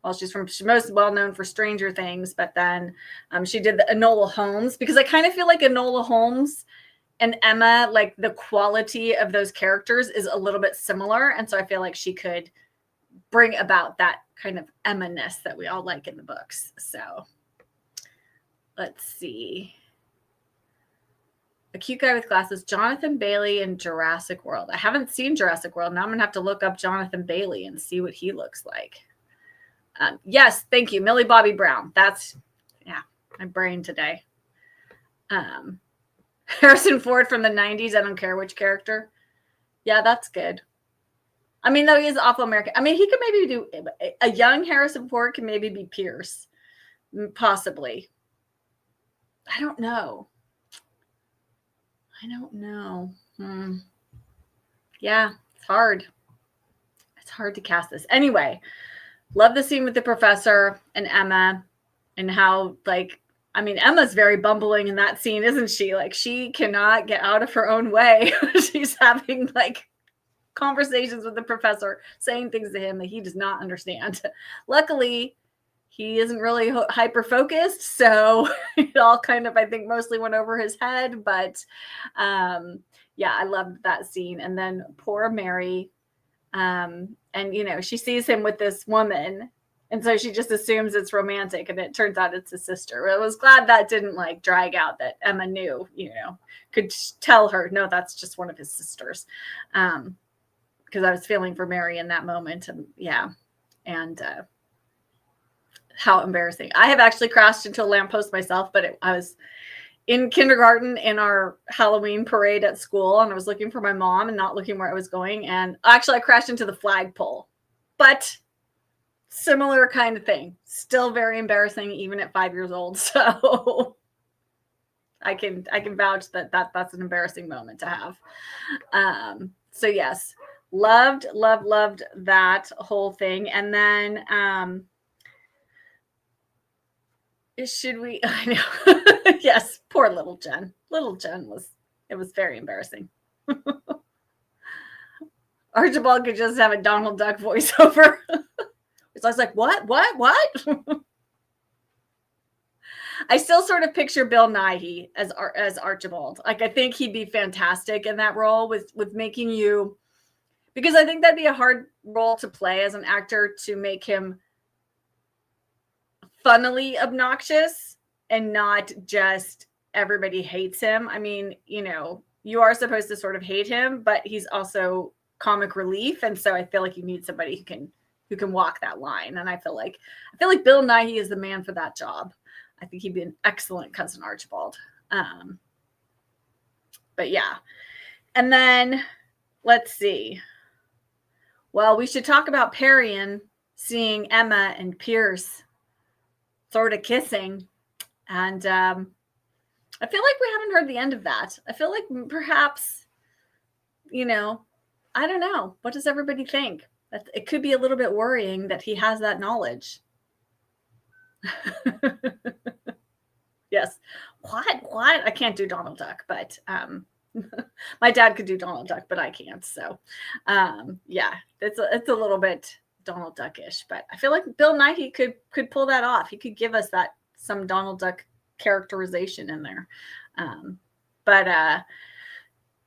well, she's most well known for Stranger Things, but then she did the Enola Holmes, because I kind of feel like Enola Holmes and Emma, like the quality of those characters is a little bit similar. And so I feel like she could bring about that kind of Emma-ness that we all like in the books. So let's see. A cute guy with glasses, Jonathan Bailey in Jurassic World. I haven't seen Jurassic World. Now I'm going to have to look up Jonathan Bailey and see what he looks like. Yes, thank you. Millie Bobby Brown. That's, yeah, my brain today. Harrison Ford from the 90s. I don't care which character. Yeah, that's good. I mean, though he is awful American. I mean, he could maybe do a young Harrison Ford can maybe be Pierce. Possibly. I don't know. Yeah, it's hard. It's hard to cast this. Anyway, love the scene with the professor and Emma and how, like, I mean, Emma's very bumbling in that scene, isn't she? Like, she cannot get out of her own way. She's having, like, conversations with the professor, saying things to him that he does not understand. Luckily, he isn't really hyper-focused, so it all kind of, I think, mostly went over his head. But, yeah, I loved that scene. And then poor Mary, and, she sees him with this woman, and so she just assumes it's romantic, and it turns out it's his sister. I was glad that didn't, like, drag out, that Emma knew, could tell her, no, that's just one of his sisters. Because I was feeling for Mary in that moment. And yeah. And how embarrassing. I have actually crashed into a lamppost myself, but I was in kindergarten in our Halloween parade at school, and I was looking for my mom and not looking where I was going. And actually I crashed into the flagpole, but similar kind of thing. Still very embarrassing, even at 5 years old. So I can vouch that's an embarrassing moment to have. So yes, loved that whole thing. And then, should we, I know, yes, poor little Jen. Little Jen it was very embarrassing. Archibald could just have a Donald Duck voiceover. So I was like, what? I still sort of picture Bill Nighy as Archibald. Like, I think he'd be fantastic in that role with making you, because I think that'd be a hard role to play as an actor, to make him funnily obnoxious and not just everybody hates him. I mean, you are supposed to sort of hate him, but he's also comic relief. And so I feel like you need somebody who can walk that line. And I feel like Bill Nighy is the man for that job. I think he'd be an excellent Cousin Archibald. But yeah. And then let's see. Well, we should talk about Parian seeing Emma and Pierce sort of kissing. And I feel like we haven't heard the end of that. I feel like perhaps, I don't know. What does everybody think? It could be a little bit worrying that he has that knowledge. Yes. What? I can't do Donald Duck, but my dad could do Donald Duck, but I can't. So yeah, it's a little bit Donald Duck-ish, but I feel like Bill Nighy could pull that off. He could give us some Donald Duck characterization in there. But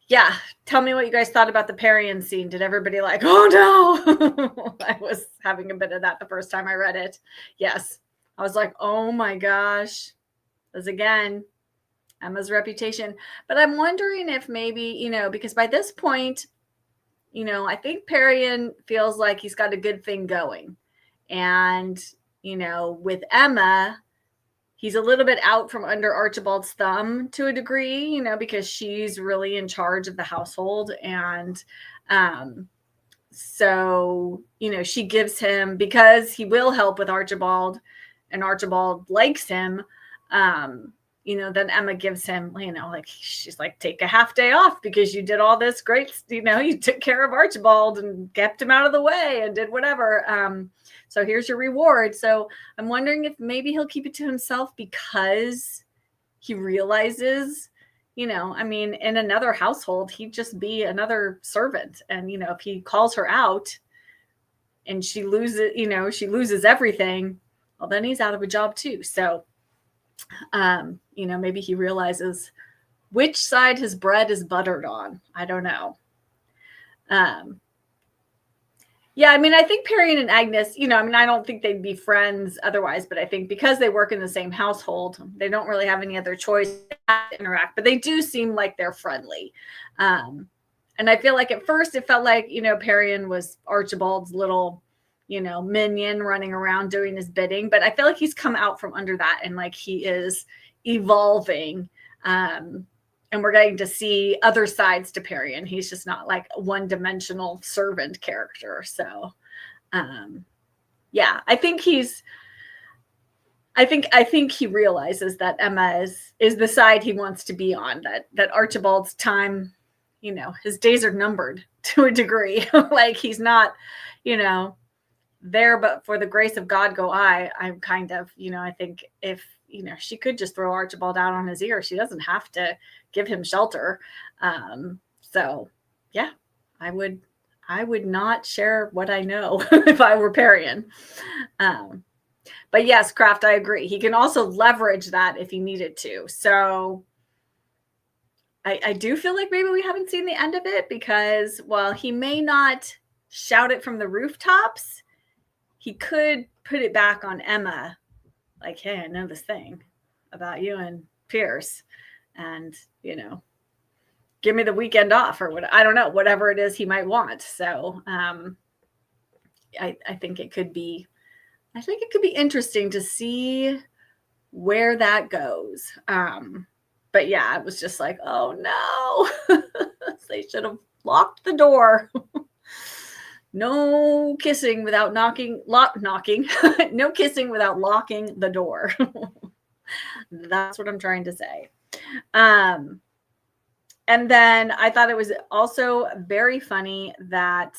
yeah, tell me what you guys thought about the Parian scene. Did everybody like, oh no? I was having a bit of that the first time I read it. Yes. I was like, oh my gosh. As again, Emma's reputation. But I'm wondering if maybe, because by this point, I think Perian feels like he's got a good thing going. And, with Emma, he's a little bit out from under Archibald's thumb to a degree, because she's really in charge of the household. And so, she gives him, because he will help with Archibald and Archibald likes him, then Emma gives him, like, she's like, take a half day off because you did all this great, you took care of Archibald and kept him out of the way and did whatever. So here's your reward. So I'm wondering if maybe he'll keep it to himself because he realizes, in another household, he'd just be another servant. And, if he calls her out and she loses everything, well, then he's out of a job too. So, maybe he realizes which side his bread is buttered on. I don't know. I think Perian and Agnes, I don't think they'd be friends otherwise, but I think because they work in the same household, they don't really have any other choice to interact, but they do seem like they're friendly. And I feel like at first it felt like, Perian was Archibald's little, minion running around doing his bidding, but I feel like he's come out from under that and like he is evolving. And we're getting to see other sides to Perian. He's just not like a one-dimensional servant character. So, I think he realizes that Emma is the side he wants to be on. That Archibald's time, his days are numbered to a degree. Like he's not, there, but for the grace of God go I. I'm kind of, I think if she could just throw Archibald out on his ear. She doesn't have to give him shelter. So yeah, I would not share what I know if I were Perian. But yes, Kraft, I agree. He can also leverage that if he needed to. So I do feel like maybe we haven't seen the end of it because while he may not shout it from the rooftops, he could put it back on Emma. Like, hey, I know this thing about you and Pierce and, give me the weekend off or what, I don't know, whatever it is he might want. So I think it could be interesting to see where that goes. But yeah, it was just like, oh no, they should have locked the door. No kissing without knocking. No kissing without locking the door. That's what I'm trying to say. And then I thought it was also very funny that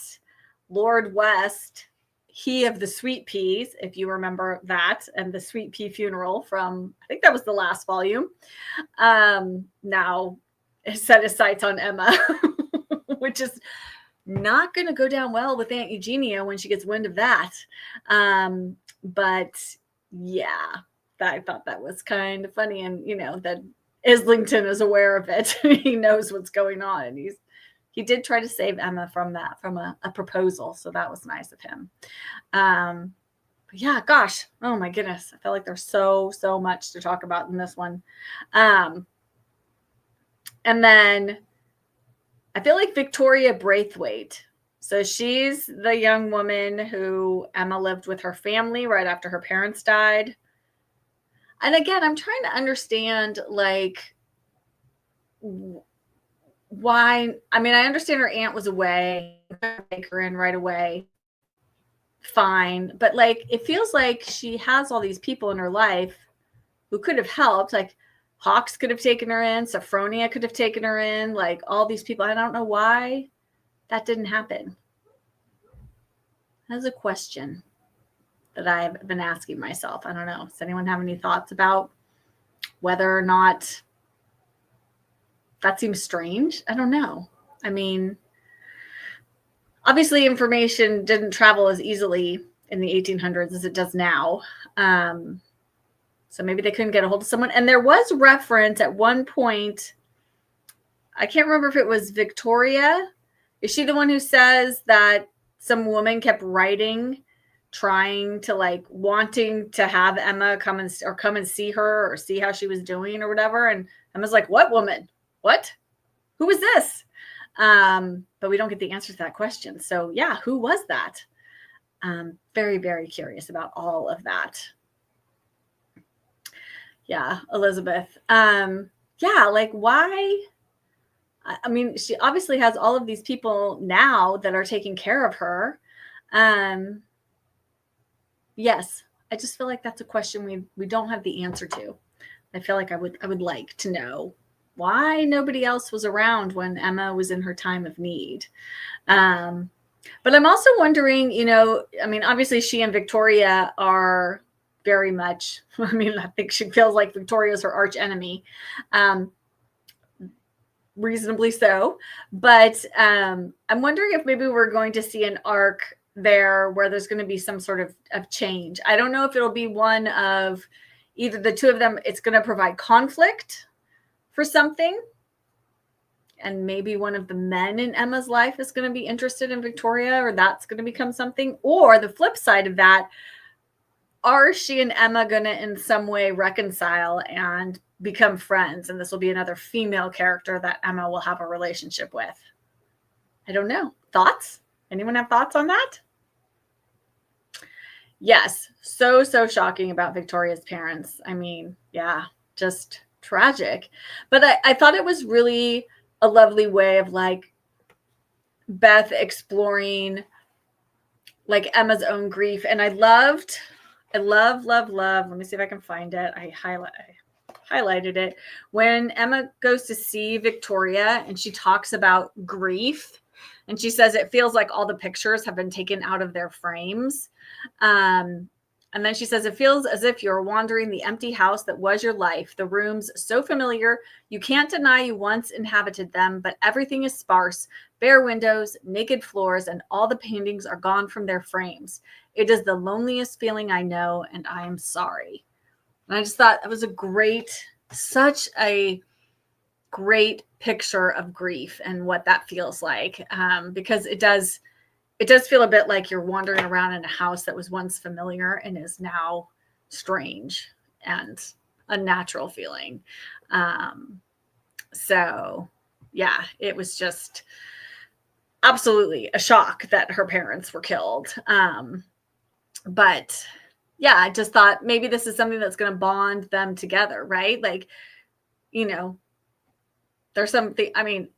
Lord West, he of the Sweet Peas, if you remember that, and the Sweet Pea funeral from, I think that was the last volume, now set his sights on Emma, which is not going to go down well with Aunt Eugenia when she gets wind of that. But yeah, I thought that was kind of funny. And, that Islington is aware of it. He knows what's going on. And he did try to save Emma from a proposal. So that was nice of him. But yeah, gosh, oh my goodness. I feel like there's so much to talk about in this one. And then I feel like Victoria Braithwaite. So she's the young woman who Emma lived with her family right after her parents died. And again, I'm trying to understand like why. I mean, I understand her aunt was away, take her in right away. Fine. But like, it feels like she has all these people in her life who could have helped. Like, Hawks could have taken her in. Sophronia could have taken her in. Like all these people. I don't know why that didn't happen. That's a question that I've been asking myself. I don't know. Does anyone have any thoughts about whether or not that seems strange? I don't know. I mean, obviously information didn't travel as easily in the 1800s as it does now. So maybe they couldn't get a hold of someone. And there was reference at one point, I can't remember if it was Victoria. Is she the one who says that some woman kept writing, trying to like wanting to have Emma come and see her or see how she was doing or whatever? And Emma's like, what woman? What? Who was this? But we don't get the answer to that question. So yeah, who was that? Very, very curious about all of that. Yeah, Elizabeth. Yeah, like why? I mean, she obviously has all of these people now that are taking care of her. Yes, I just feel like that's a question we don't have the answer to. I feel like I would like to know why nobody else was around when Emma was in her time of need. But I'm also wondering, I mean, obviously she and Victoria are very much, I mean, I think she feels like Victoria's her arch enemy. Reasonably so. But I'm wondering if maybe we're going to see an arc there where there's going to be some sort of change. I don't know if it'll be one of either the two of them. It's going to provide conflict for something. And maybe one of the men in Emma's life is going to be interested in Victoria, or that's going to become something. Or the flip side of that, are she and Emma going to in some way reconcile and become friends? And this will be another female character that Emma will have a relationship with. I don't know. Thoughts? Anyone have thoughts on that? Yes. So shocking about Victoria's parents. I mean, yeah, just tragic. But I thought it was really a lovely way of like Beth exploring like Emma's own grief. And I love. Let me see if I can find it. I highlighted it. When Emma goes to see Victoria and she talks about grief, and she says it feels like all the pictures have been taken out of their frames. And then she says, it feels as if you're wandering the empty house that was your life. The rooms so familiar, you can't deny you once inhabited them, but everything is sparse, bare windows, naked floors, and all the paintings are gone from their frames. It is the loneliest feeling I know, and I am sorry. And I just thought it was such a great picture of grief and what that feels like, because it does feel a bit like you're wandering around in a house that was once familiar and is now strange and unnatural feeling. So yeah, it was just absolutely a shock that her parents were killed. But yeah, I just thought maybe this is something that's going to bond them together, right? Like, there's something, I mean,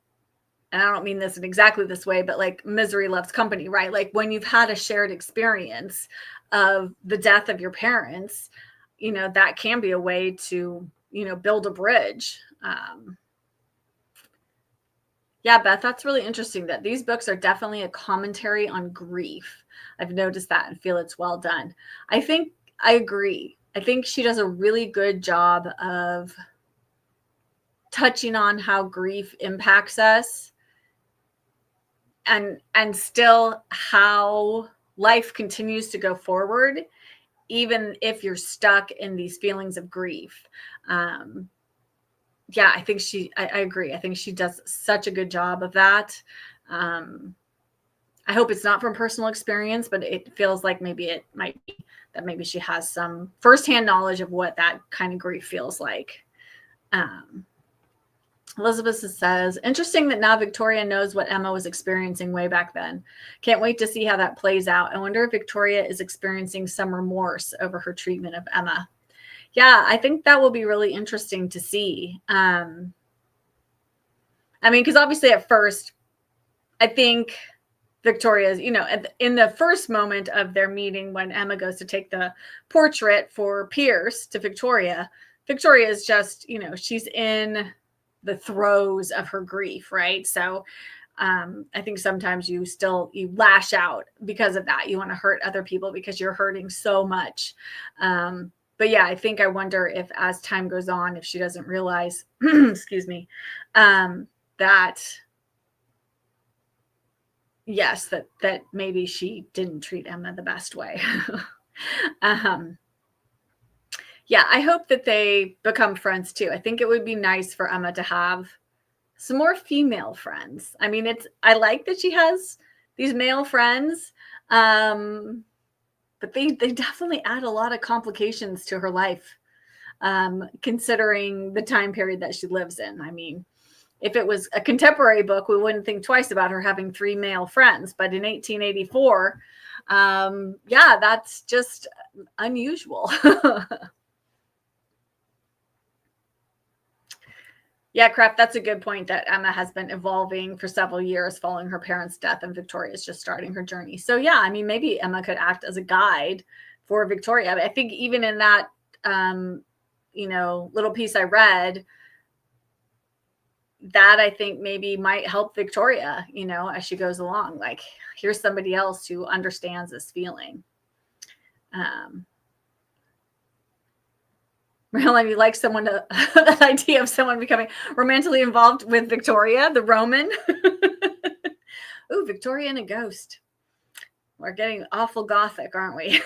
and I don't mean this in exactly this way, but like misery loves company, right? Like when you've had a shared experience of the death of your parents, that can be a way to, build a bridge. Yeah, Beth, that's really interesting that these books are definitely a commentary on grief. I've noticed that and feel it's well done. I think I agree. I think she does a really good job of touching on how grief impacts us and still how life continues to go forward, even if you're stuck in these feelings of grief. Yeah, I think I agree. I think she does such a good job of that. I hope it's not from personal experience, but it feels like maybe it might be that maybe she has some firsthand knowledge of what that kind of grief feels like. Elizabeth says, interesting that now Victoria knows what Emma was experiencing way back then. Can't wait to see how that plays out. I wonder if Victoria is experiencing some remorse over her treatment of Emma. Yeah, I think that will be really interesting to see. I mean, because obviously at first, I think Victoria's, in the first moment of their meeting when Emma goes to take the portrait for Pierce to Victoria is just, she's in the throes of her grief, right? So I think sometimes you lash out because of that. You want to hurt other people because you're hurting so much. But yeah, I wonder if as time goes on, if she doesn't realize, excuse me, that yes, that maybe she didn't treat Emma the best way. Yeah, I hope that they become friends too. I think it would be nice for Emma to have some more female friends. I mean, I like that she has these male friends, but they definitely add a lot of complications to her life, considering the time period that she lives in. I mean, if it was a contemporary book, we wouldn't think twice about her having 3 male friends. But in 1884, yeah, that's just unusual. Yeah, crap. That's a good point, that Emma has been evolving for several years following her parents' death, and Victoria is just starting her journey. So yeah, I mean, maybe Emma could act as a guide for Victoria. I think even in that, little piece I read, that I think maybe might help Victoria, as she goes along. Like, here's somebody else who understands this feeling. Marilyn, you like someone to, that idea of someone becoming romantically involved with Victoria, the Roman. Ooh, Victoria and a ghost. We're getting awful gothic, aren't we?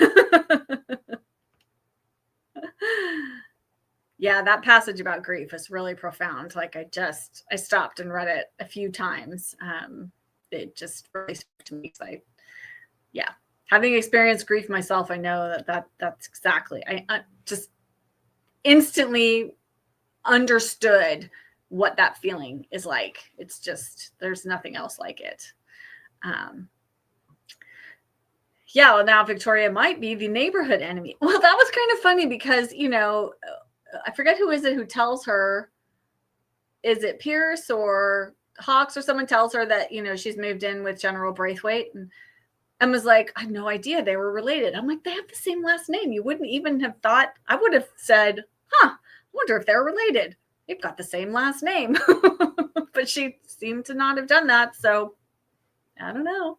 Yeah, that passage about grief is really profound. Like, I stopped and read it a few times. It just really spoke to me. Yeah, having experienced grief myself, I know that's exactly, I just instantly understood what that feeling is like. It's just, there's nothing else like it. Yeah, well, now Victoria might be the neighborhood enemy. Well, that was kind of funny because, I forget who is it who tells her, is it Pierce or Hawks or someone tells her that, she's moved in with General Braithwaite, and Emma's like, I had no idea they were related. I'm like, they have the same last name. You wouldn't even have thought. I would have said, I wonder if they're related. They've got the same last name. But she seemed to not have done that. So I don't know.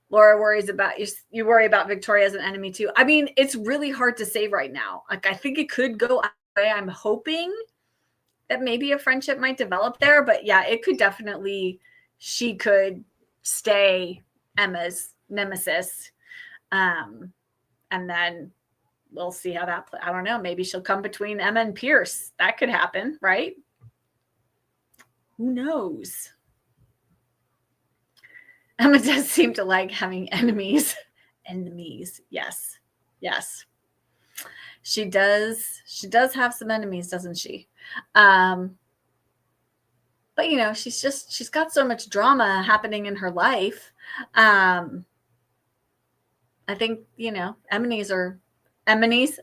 Laura worries about you worry about Victoria as an enemy too. I mean, it's really hard to say right now. Like, I think it could go either way. I'm hoping that maybe a friendship might develop there. But yeah, it could definitely, she could stay Emma's nemesis. And then we'll see how that plays. I don't know. Maybe she'll come between Emma and Pierce. That could happen, right? Who knows? Emma does seem to like having enemies. Enemies. Yes. Yes. She does have some enemies, doesn't she? But she's got so much drama happening in her life. I think, enemies are enemies.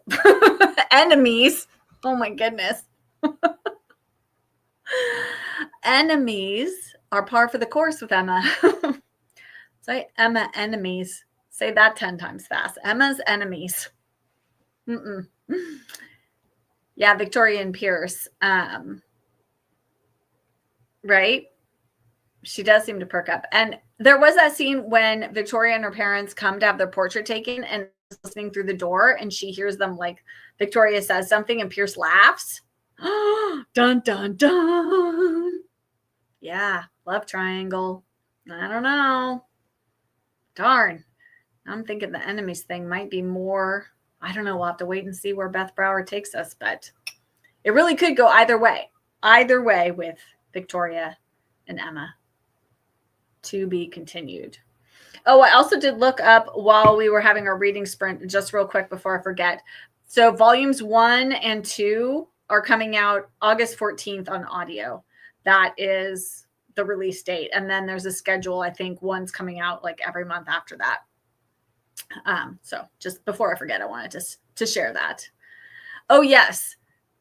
Enemies. Oh my goodness. Enemies are par for the course with Emma. Say Emma enemies. Say that 10 times fast. Emma's enemies. Yeah, Victoria and Pierce. Right? She does seem to perk up. And there was that scene when Victoria and her parents come to have their portrait taken, and listening through the door, and she hears them, like, Victoria says something and Pierce laughs. Dun, dun, dun. Yeah, love triangle. I don't know. Darn. I'm thinking the enemies thing might be more. I don't know. We'll have to wait and see where Beth Brower takes us, but it really could go either way. Either way with Victoria and Emma. To be continued. Oh, I also did look up while we were having our reading sprint, just real quick before I forget. So volumes 1 and 2 are coming out August 14th on audio. That is the release date. And then there's a schedule. I think one's coming out like every month after that. So just before I forget, I wanted to share that. Oh, yes.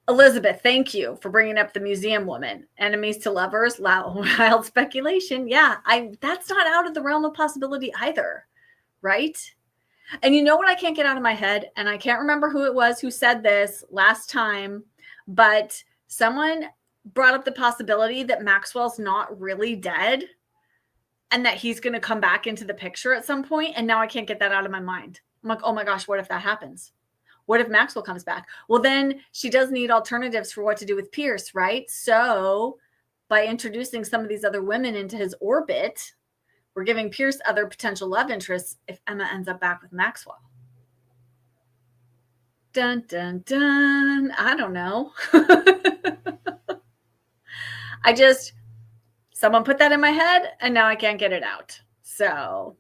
Elizabeth, thank you for bringing up the museum woman. Enemies to lovers, wild speculation. Yeah, that's not out of the realm of possibility either, right? And you know what I can't get out of my head? And I can't remember who it was who said this last time, but someone brought up the possibility that Maxwell's not really dead and that he's going to come back into the picture at some point. And now I can't get that out of my mind. I'm like, oh my gosh, what if that happens? What if Maxwell comes back? Well, then she does need alternatives for what to do with Pierce, right? So by introducing some of these other women into his orbit, we're giving Pierce other potential love interests if Emma ends up back with Maxwell. Dun, dun, dun. I don't know. Someone put that in my head and now I can't get it out. So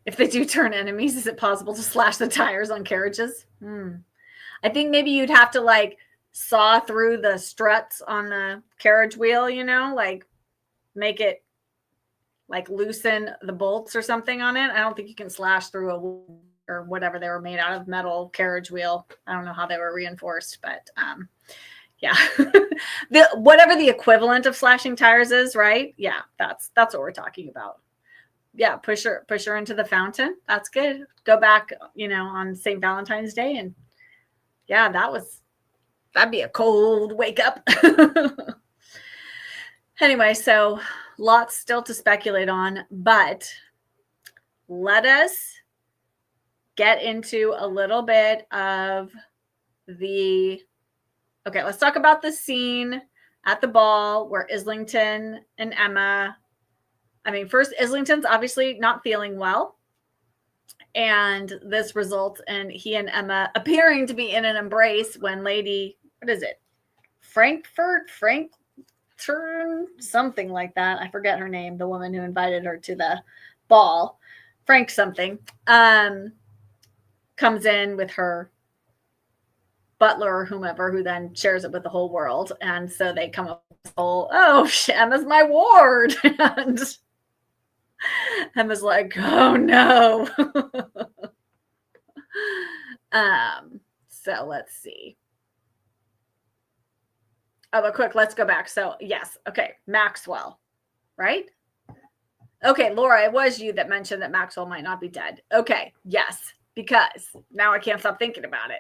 if they do turn enemies, is it possible to slash the tires on carriages? I think maybe you'd have to like saw through the struts on the carriage wheel, you know, like make it like loosen the bolts or something on it. I don't think you can slash through a or whatever they were made out of, metal carriage wheel. I don't know how they were reinforced, but yeah. Whatever the equivalent of slashing tires is, right? Yeah, that's what we're talking about. Yeah, push her into the fountain. That's good. Go back, you know, on St. Valentine's Day, and yeah, that'd be a cold wake up. Anyway, so lots still to speculate on, but let us get into a little bit of the, okay, let's talk about the scene at the ball where Islington and Emma, I mean, first, Islington's obviously not feeling well. And this results in he and Emma appearing to be in an embrace when Lady, what is it? Frankfurt, something like that. I forget her name, the woman who invited her to the ball, Frank something, comes in with her butler or whomever, who then shares it with the whole world. And so they come up with this whole, oh, Emma's my ward. And Emma's like, oh no. So let's see. Oh, but quick, let's go back. So yes, okay, Maxwell, right? Okay, Laura, it was you that mentioned that Maxwell might not be dead. Okay, yes, because now I can't stop thinking about it.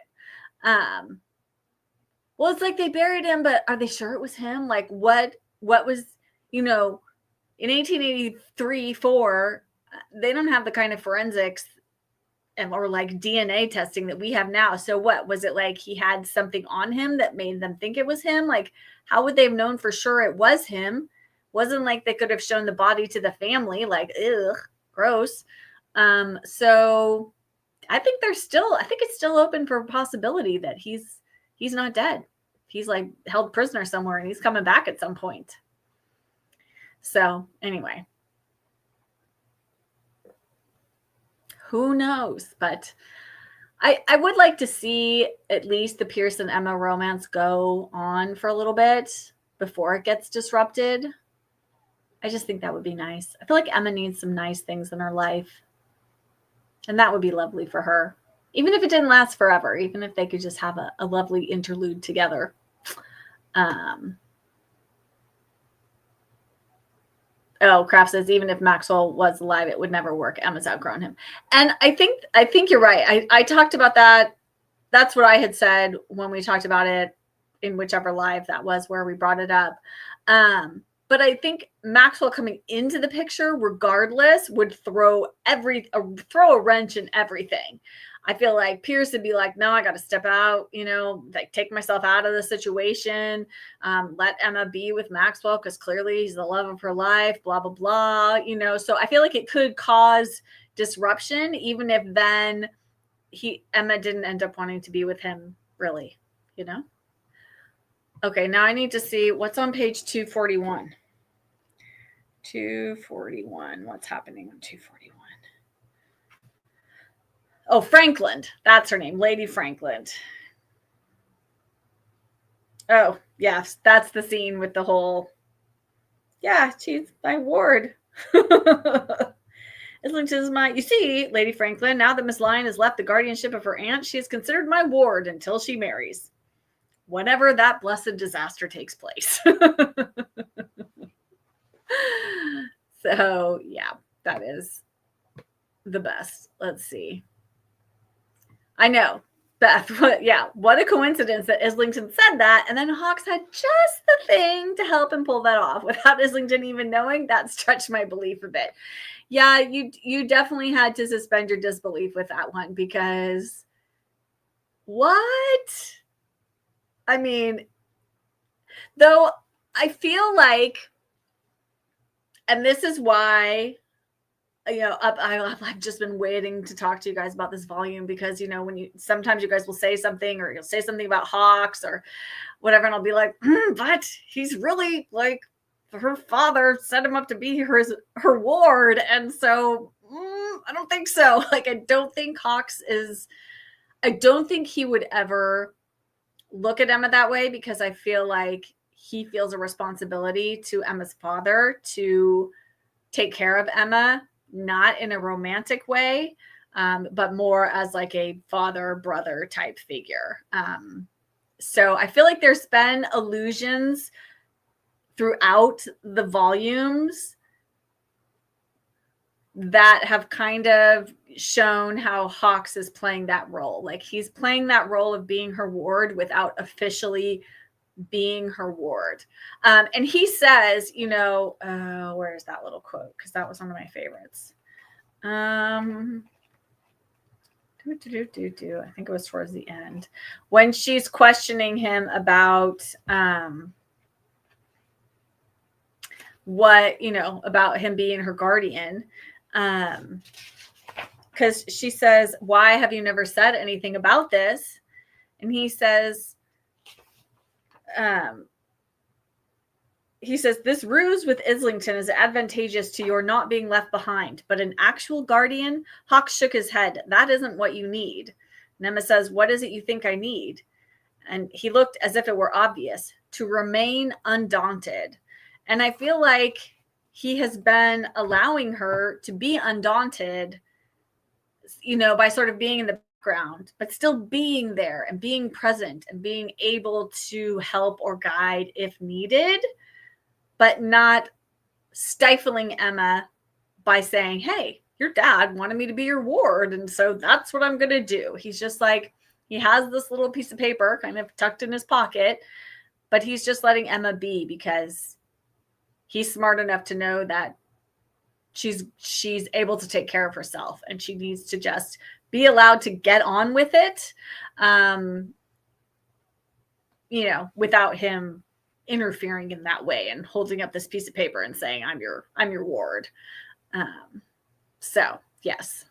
Well, it's like they buried him, but are they sure it was him? Like what was, you know, in 1883, 4, they don't have the kind of forensics or like DNA testing that we have now. So what was it, like he had something on him that made them think it was him? Like, how would they have known for sure it was him? Wasn't like they could have shown the body to the family, like, ugh, gross. So I think it's still open for a possibility that he's not dead. He's like held prisoner somewhere and he's coming back at some point. So anyway, who knows? But I would like to see at least the Pierce and Emma romance go on for a little bit before it gets disrupted. I just think that would be nice. I feel like Emma needs some nice things in her life. And that would be lovely for her. Even if it didn't last forever, even if they could just have a lovely interlude together. Oh, Kraft says even if Maxwell was alive, it would never work. Emma's outgrown him. And I think you're right. I talked about that. That's what I had said when we talked about it in whichever live that was where we brought it up. But I think Maxwell coming into the picture, regardless, would throw a wrench in everything. I feel like Pierce would be like, no, I got to step out, you know, like take myself out of the situation, let Emma be with Maxwell because clearly he's the love of her life, blah, blah, blah, you know. So I feel like it could cause disruption, even if then Emma didn't end up wanting to be with him, really, you know. Okay, now I need to see what's on page 241. 241. What's happening on 241? Oh, Franklin. That's her name. Lady Franklin. Oh, yes. That's the scene with the whole, yeah, she's my ward. Islington's you see, Lady Franklin, now that Miss Lyon has left the guardianship of her aunt, she is considered my ward until she marries. Whenever that blessed disaster takes place. So, yeah, that is the best. Let's see. I know, Beth, what a coincidence that Islington said that, and then Hawks had just the thing to help him pull that off without Islington even knowing. That stretched my belief a bit. Yeah, you definitely had to suspend your disbelief with that one, because what? I mean, though I feel like, and this is why, you know, I've just been waiting to talk to you guys about this volume, because, you know, sometimes you guys will say something, or you'll say something about Hawks or whatever, and I'll be like, but he's really like, her father set him up to be her ward, and so I don't think so. Like, I don't think he would ever look at Emma that way, because I feel like he feels a responsibility to Emma's father to take care of Emma, not in a romantic way, but more as like a father brother type figure. So I feel like there's been allusions throughout the volumes that have kind of shown how Hawks is playing that role. Like he's playing that role of being her ward without officially being her ward. And he says, you know, where is that little quote? Because that was one of my favorites. I think it was towards the end when she's questioning him about what, you know, about him being her guardian. Because she says, why have you never said anything about this? And he says, this ruse with Islington is advantageous to your not being left behind, but an actual guardian? Hawks shook his head. That isn't what you need. And Emma says, what is it you think I need? And he looked as if it were obvious. To remain undaunted. And I feel like he has been allowing her to be undaunted, you know, by sort of being in the background, but still being there and being present and being able to help or guide if needed, but not stifling Emma by saying, hey, your dad wanted me to be your ward, and so that's what I'm going to do. He's just like, he has this little piece of paper kind of tucked in his pocket, but he's just letting Emma be because he's smart enough to know that she's able to take care of herself and she needs to just be allowed to get on with it, you know, without him interfering in that way and holding up this piece of paper and saying, I'm your ward. So yes.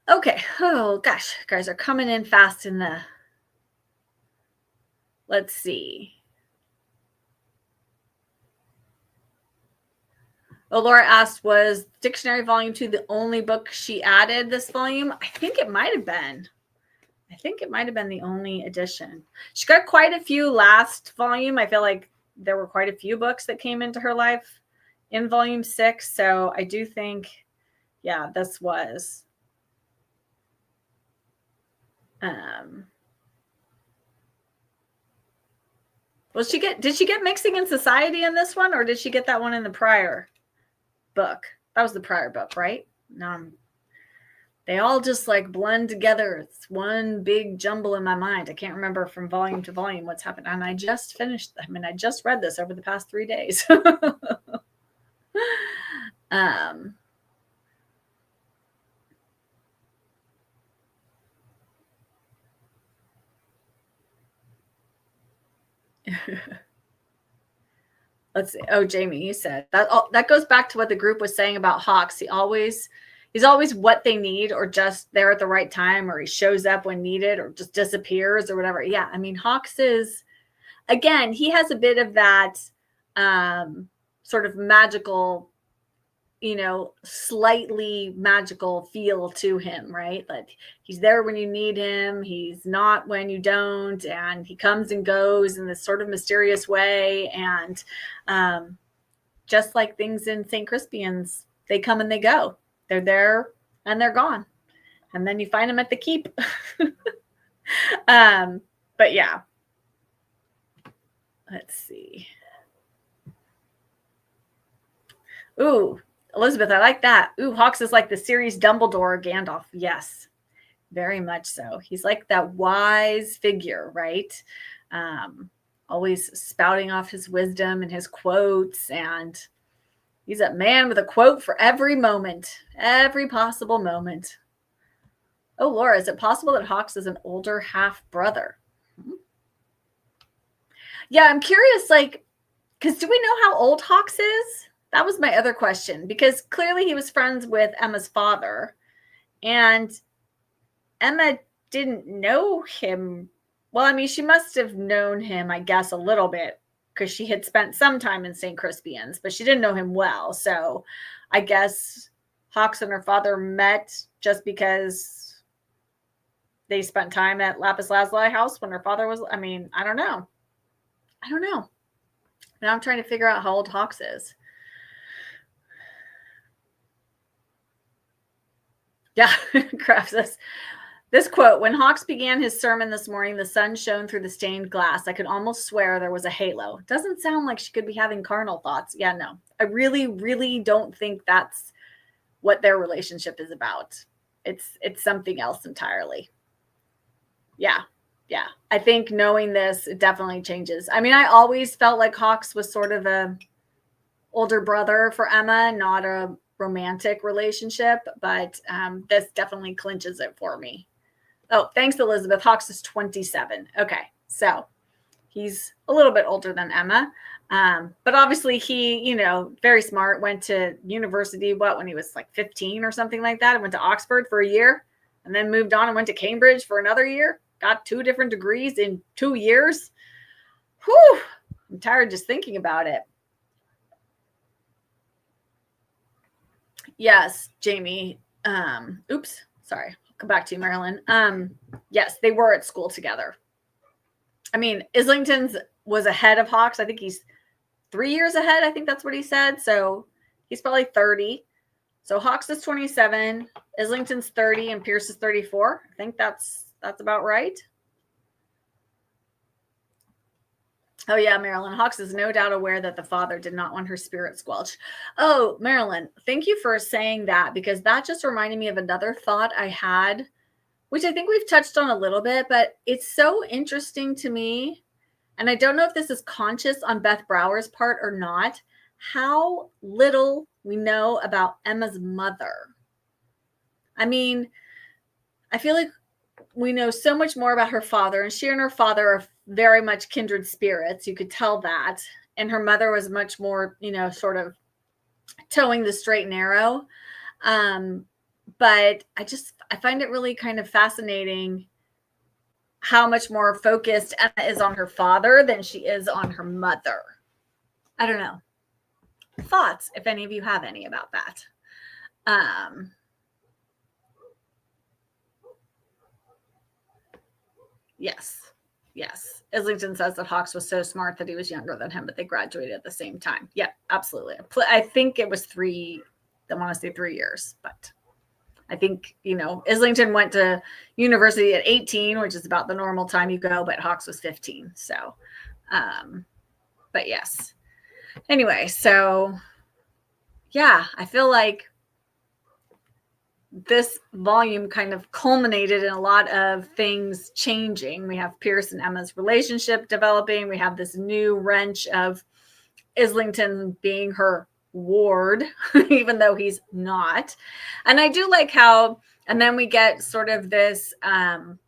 Okay. Oh gosh, guys are coming in fast in the, let's see. Oh, Laura asked, was Dictionary Volume 2 the only book she added this volume? I think it might have been. I think it might have been the only edition. She got quite a few last volume. I feel like there were quite a few books that came into her life in Volume 6. So I do think, yeah, this was. Did she get Mixing in Society in this one, or did she get that one in the prior book? That was the prior book, right? They all just like blend together. It's one big jumble in my mind. I can't remember from volume to volume what's happened. And I just finished. I mean, I just read this over the past 3 days. Let's see. Oh, Jamie, you said that goes back to what the group was saying about Hawks. He's always what they need, or just there at the right time, or he shows up when needed, or just disappears or whatever. Yeah. I mean, Hawks is, again, he has a bit of that sort of magical, you know, slightly magical feel to him, right? Like he's there when you need him. He's not when you don't. And he comes and goes in this sort of mysterious way. And just like things in St. Crispian's, they come and they go. They're there and they're gone. And then you find them at the keep. But yeah. Let's see. Ooh, Elizabeth, I like that. Ooh, Hawks is like the series Dumbledore Gandalf. Yes, very much so. He's like that wise figure, right? Always spouting off his wisdom and his quotes. And he's a man with a quote for every moment, every possible moment. Oh, Laura, is it possible that Hawks is an older half brother? Yeah, I'm curious, like, because do we know how old Hawks is? That was my other question, because clearly he was friends with Emma's father, and Emma didn't know him. Well, I mean, she must have known him, I guess, a little bit, because she had spent some time in St. Crispian's, but she didn't know him well. So I guess Hawks and her father met just because they spent time at Lapis Lazuli house when her father was, I mean, I don't know. Now I'm trying to figure out how old Hawks is. Yeah, Kraft says, this quote, when Hawks began his sermon this morning, the sun shone through the stained glass. I could almost swear there was a halo. Doesn't sound like she could be having carnal thoughts. Yeah, no. I really, really don't think that's what their relationship is about. It's something else entirely. Yeah. I think knowing this, it definitely changes. I mean, I always felt like Hawks was sort of a older brother for Emma, not a romantic relationship, but this definitely clinches it for me. Oh, thanks, Elizabeth. Hawks is 27. Okay, so he's a little bit older than Emma. But obviously he, very smart, went to university, when he was like 15 or something like that, and went to Oxford for a year and then moved on and went to Cambridge for another year, got 2 different degrees in 2 years. Whew, I'm tired just thinking about it. Yes, Jamie. Oops, sorry. I'll come back to you, Marilyn. Yes, they were at school together. I mean, Islington's was ahead of Hawks. I think he's 3 years ahead. I think that's what he said. So he's probably 30. So Hawks is 27, Islington's 30, and Pierce is 34. I think that's about right. Oh, yeah, Marilyn. Hawks is no doubt aware that the father did not want her spirit squelched. Oh, Marilyn, thank you for saying that, because that just reminded me of another thought I had, which I think we've touched on a little bit, but it's so interesting to me. And I don't know if this is conscious on Beth Brower's part or not, how little we know about Emma's mother. I mean, I feel like we know so much more about her father, and she and her father are very much kindred spirits. You could tell that. And her mother was much more, sort of towing the straight and narrow. But I find it really kind of fascinating how much more focused Emma is on her father than she is on her mother. I don't know. Thoughts, if any of you have any about that. Yes. Islington says that Hawks was so smart that he was younger than him, but they graduated at the same time. Yeah, absolutely. I think it was 3, I want to say 3 years, but I think, Islington went to university at 18, which is about the normal time you go, but Hawks was 15. So, but yes. Anyway, so yeah, I feel like this volume kind of culminated in a lot of things changing. We have Pierce and Emma's relationship developing. We have this new wrench of Islington being her ward, even though he's not. And I do like how, and then we get sort of this, and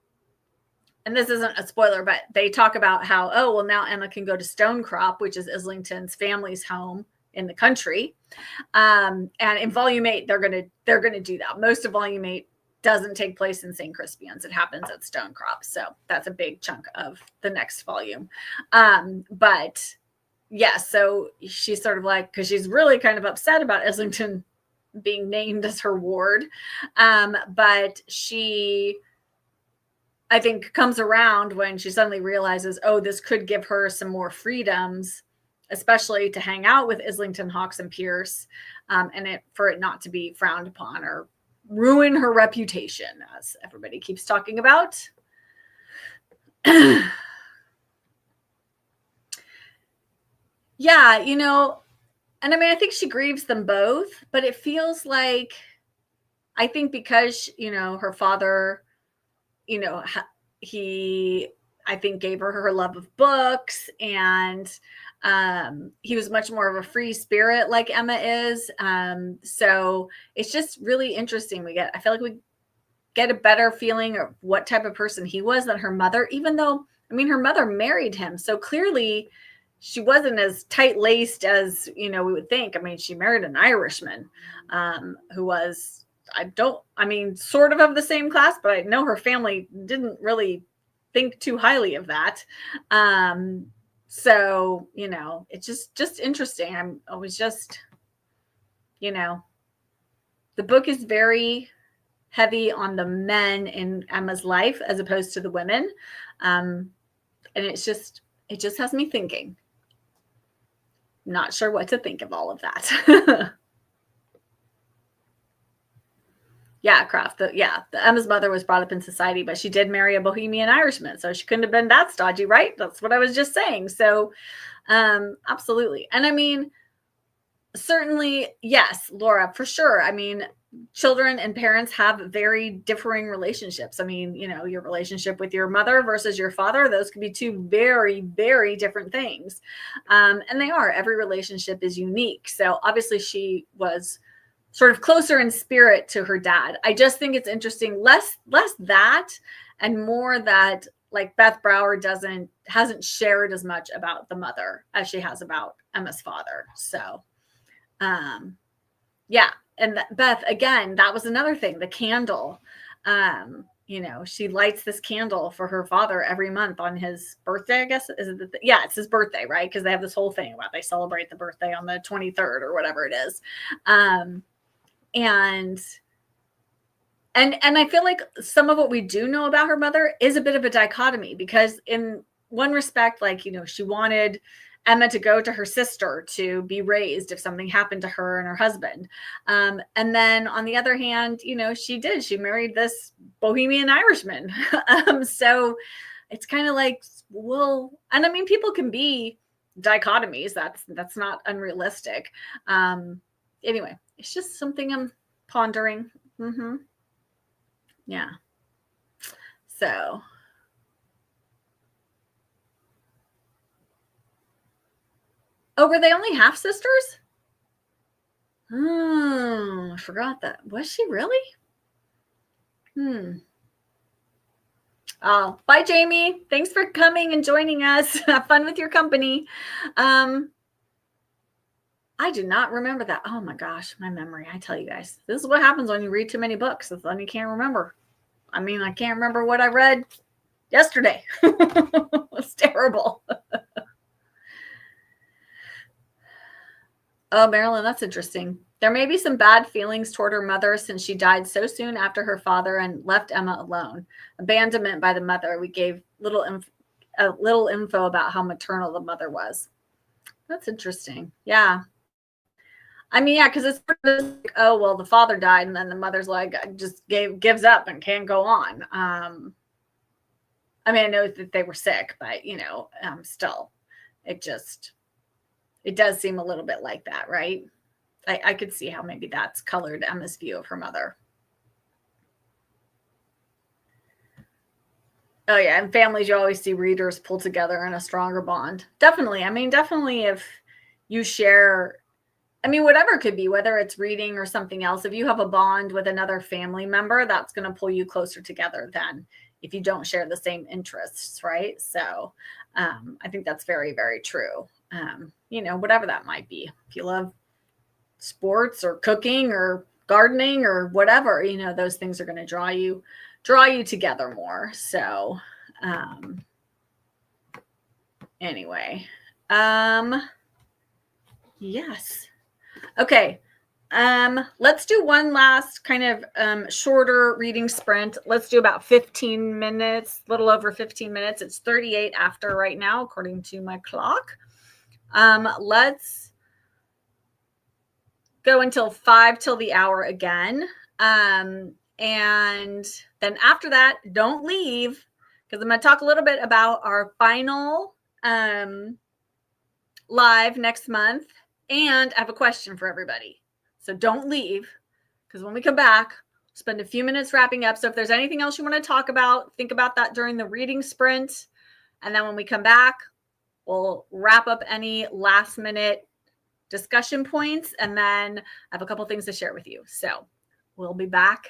this isn't a spoiler, but they talk about how, oh, well, now Emma can go to Stonecrop, which is Islington's family's home in the country. And in volume 8, they're gonna do that. Most of volume 8 doesn't take place in St. Crispian's. It happens at Stonecrop. So that's a big chunk of the next volume. But yeah, so she's sort of like, because she's really kind of upset about Islington being named as her ward. But she, I think, comes around when she suddenly realizes, oh, this could give her some more freedoms, especially to hang out with Islington, Hawks, and Pierce, and for it not to be frowned upon or ruin her reputation, as everybody keeps talking about. Yeah, and I mean, I think she grieves them both, but it feels like, I think because, her father, he, I think, gave her love of books, and he was much more of a free spirit like Emma is. So it's just really interesting. I feel like we get a better feeling of what type of person he was than her mother, even though, I mean, her mother married him. So clearly she wasn't as tight-laced as, we would think. I mean, she married an Irishman who was, sort of the same class, but I know her family didn't really think too highly of that. So, it's just interesting. I'm always just, the book is very heavy on the men in Emma's life as opposed to the women. And it just has me thinking. Not sure what to think of all of that. Yeah, Kraft. The Emma's mother was brought up in society, but she did marry a Bohemian Irishman, so she couldn't have been that stodgy, right? That's what I was just saying. So, absolutely. And I mean, certainly, yes, Laura, for sure. I mean, children and parents have very differing relationships. I mean, your relationship with your mother versus your father, those could be two very, very different things. And they are. Every relationship is unique. So obviously she was sort of closer in spirit to her dad. I just think it's interesting, less that and more that, like, Beth Brower hasn't shared as much about the mother as she has about Emma's father. So yeah. And Beth, again, that was another thing, the candle. She lights this candle for her father every month on his birthday, I guess. Yeah, it's his birthday, right? Because they have this whole thing about they celebrate the birthday on the 23rd or whatever it is. And I feel like some of what we do know about her mother is a bit of a dichotomy, because in one respect, like, she wanted Emma to go to her sister to be raised if something happened to her and her husband. And then on the other hand, she married this Bohemian Irishman. So it's kind of like, well, and I mean, people can be dichotomies. That's not unrealistic. Anyway, it's just something I'm pondering. Mm-hmm. Yeah. So. Oh, were they only half sisters? Oh, I forgot that. Was she really? Oh, bye, Jamie. Thanks for coming and joining us. Have fun with your company. I do not remember that. Oh my gosh, my memory. I tell you guys, this is what happens when you read too many books. Then you can't remember. I mean, I can't remember what I read yesterday. It's terrible. Oh, Marilyn, that's interesting. There may be some bad feelings toward her mother since she died so soon after her father and left Emma alone. Abandonment by the mother. We gave a little info about how maternal the mother was. That's interesting. Yeah. I mean, yeah, because it's like, oh, well, the father died, and then the mother's like, just gives up and can't go on. I mean, I know that they were sick, but still, it does seem a little bit like that, right? I could see how maybe that's colored Emma's view of her mother. Oh yeah, in families you always see readers pull together in a stronger bond. Definitely. I mean, definitely if you share, I mean, whatever it could be, whether it's reading or something else, if you have a bond with another family member, that's going to pull you closer together than if you don't share the same interests, right? So I think that's very, very true. Whatever that might be. If you love sports or cooking or gardening or whatever, those things are going to draw you together more. So anyway, yes. Okay. Let's do one last kind of shorter reading sprint. Let's do about 15 minutes, a little over 15 minutes. It's 38 after right now, according to my clock. Let's go until 5 till the hour again. And then after that, don't leave, because I'm going to talk a little bit about our final live next month. And I have a question for everybody. So don't leave, because when we come back, spend a few minutes wrapping up. So if there's anything else you want to talk about, think about that during the reading sprint. And then when we come back, we'll wrap up any last minute discussion points. And then I have a couple things to share with you. So we'll be back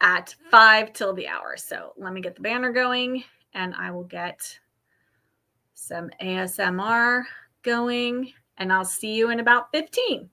at 5 till the hour. So let me get the banner going, and I will get some ASMR going, and I'll see you in about 15.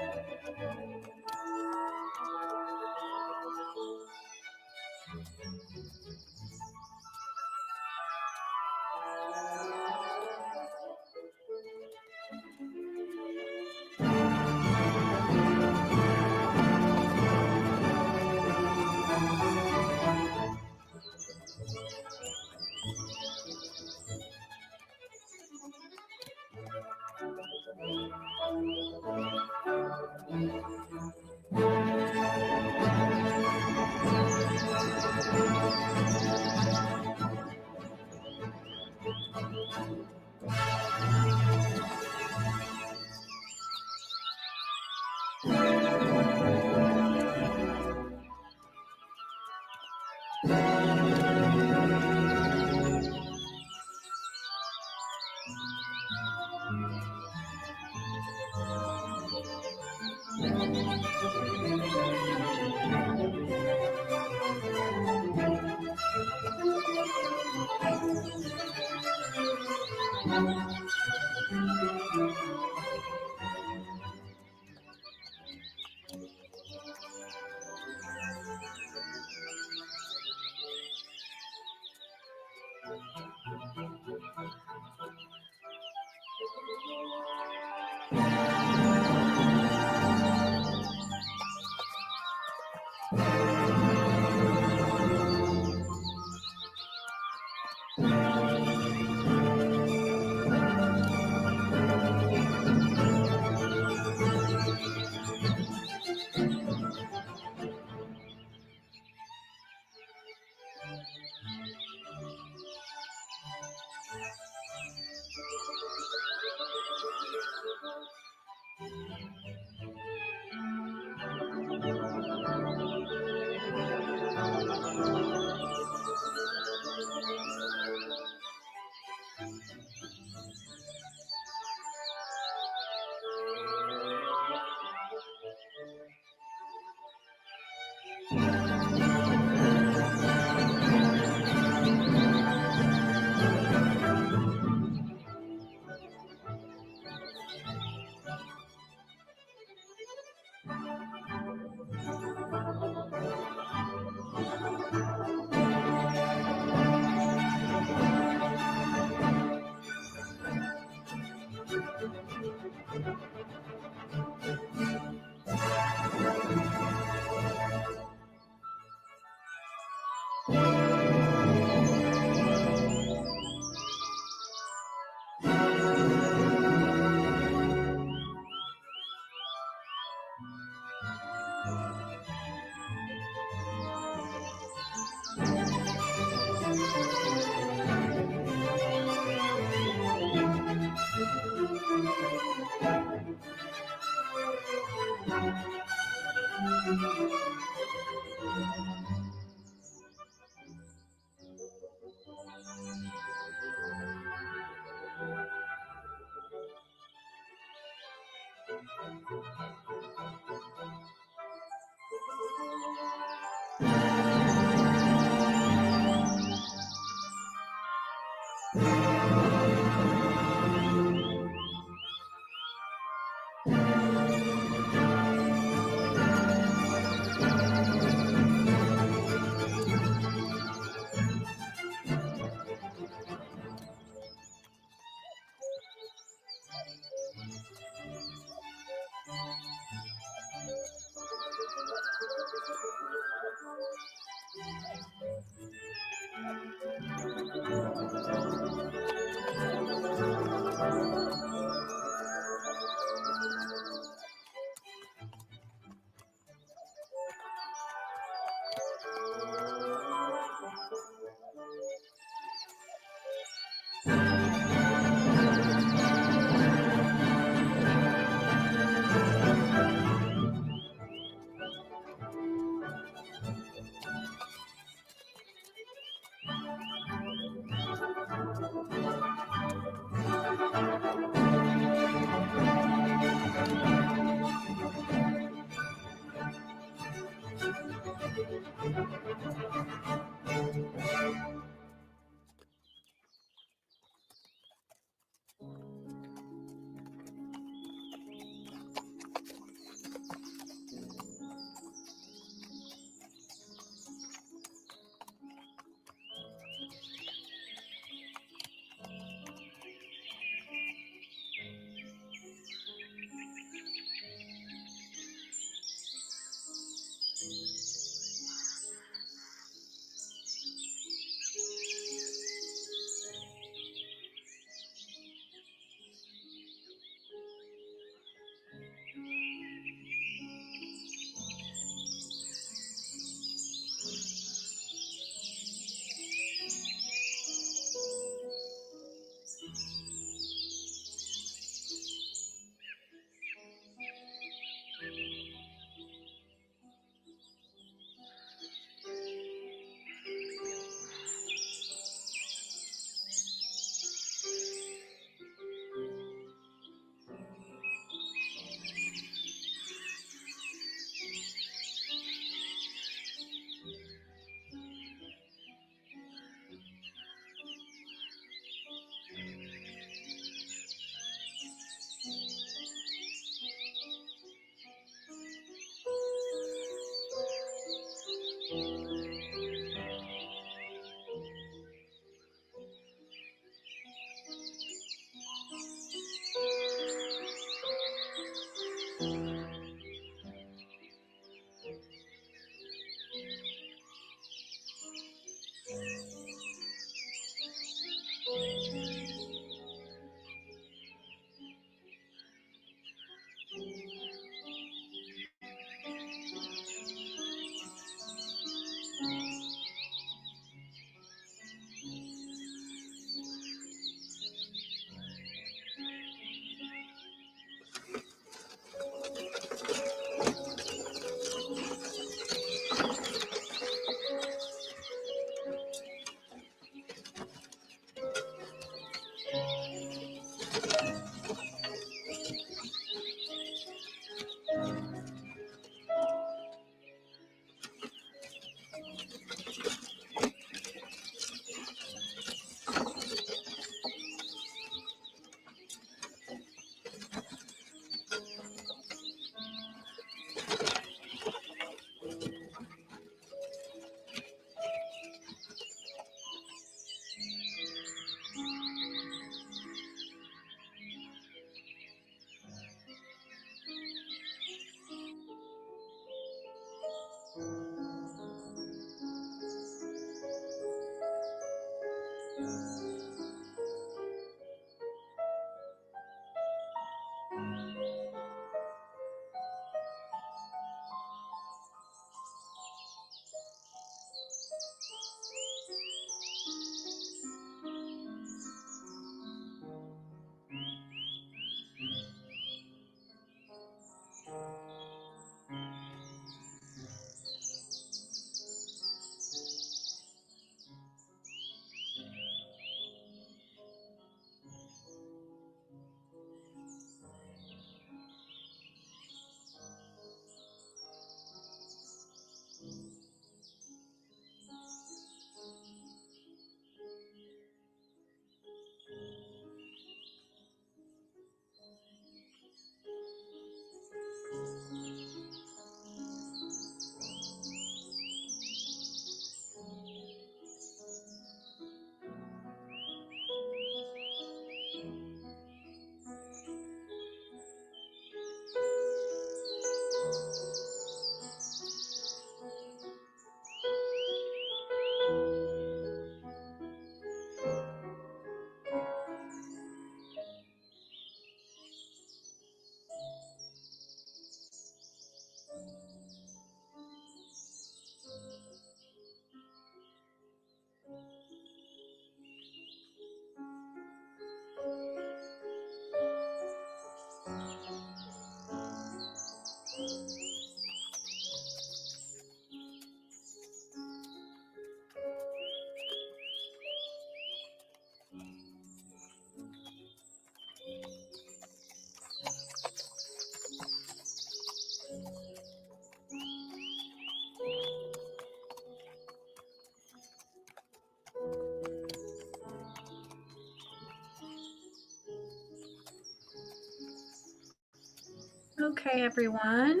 Okay, everyone.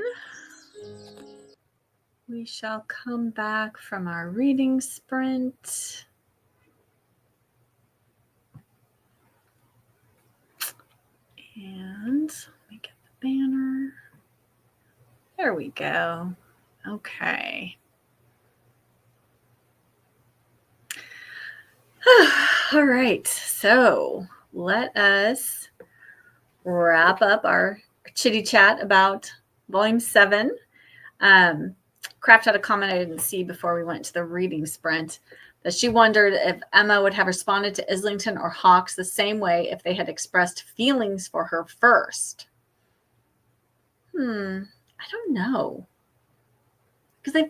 We shall come back from our reading sprint. And let me get the banner. There we go. Okay. All right. So let us wrap up our chitty chat about volume 7. Craft had a comment I didn't see before we went to the reading sprint, that she wondered if Emma would have responded to Islington or Hawks the same way if they had expressed feelings for her first. I don't know. Because I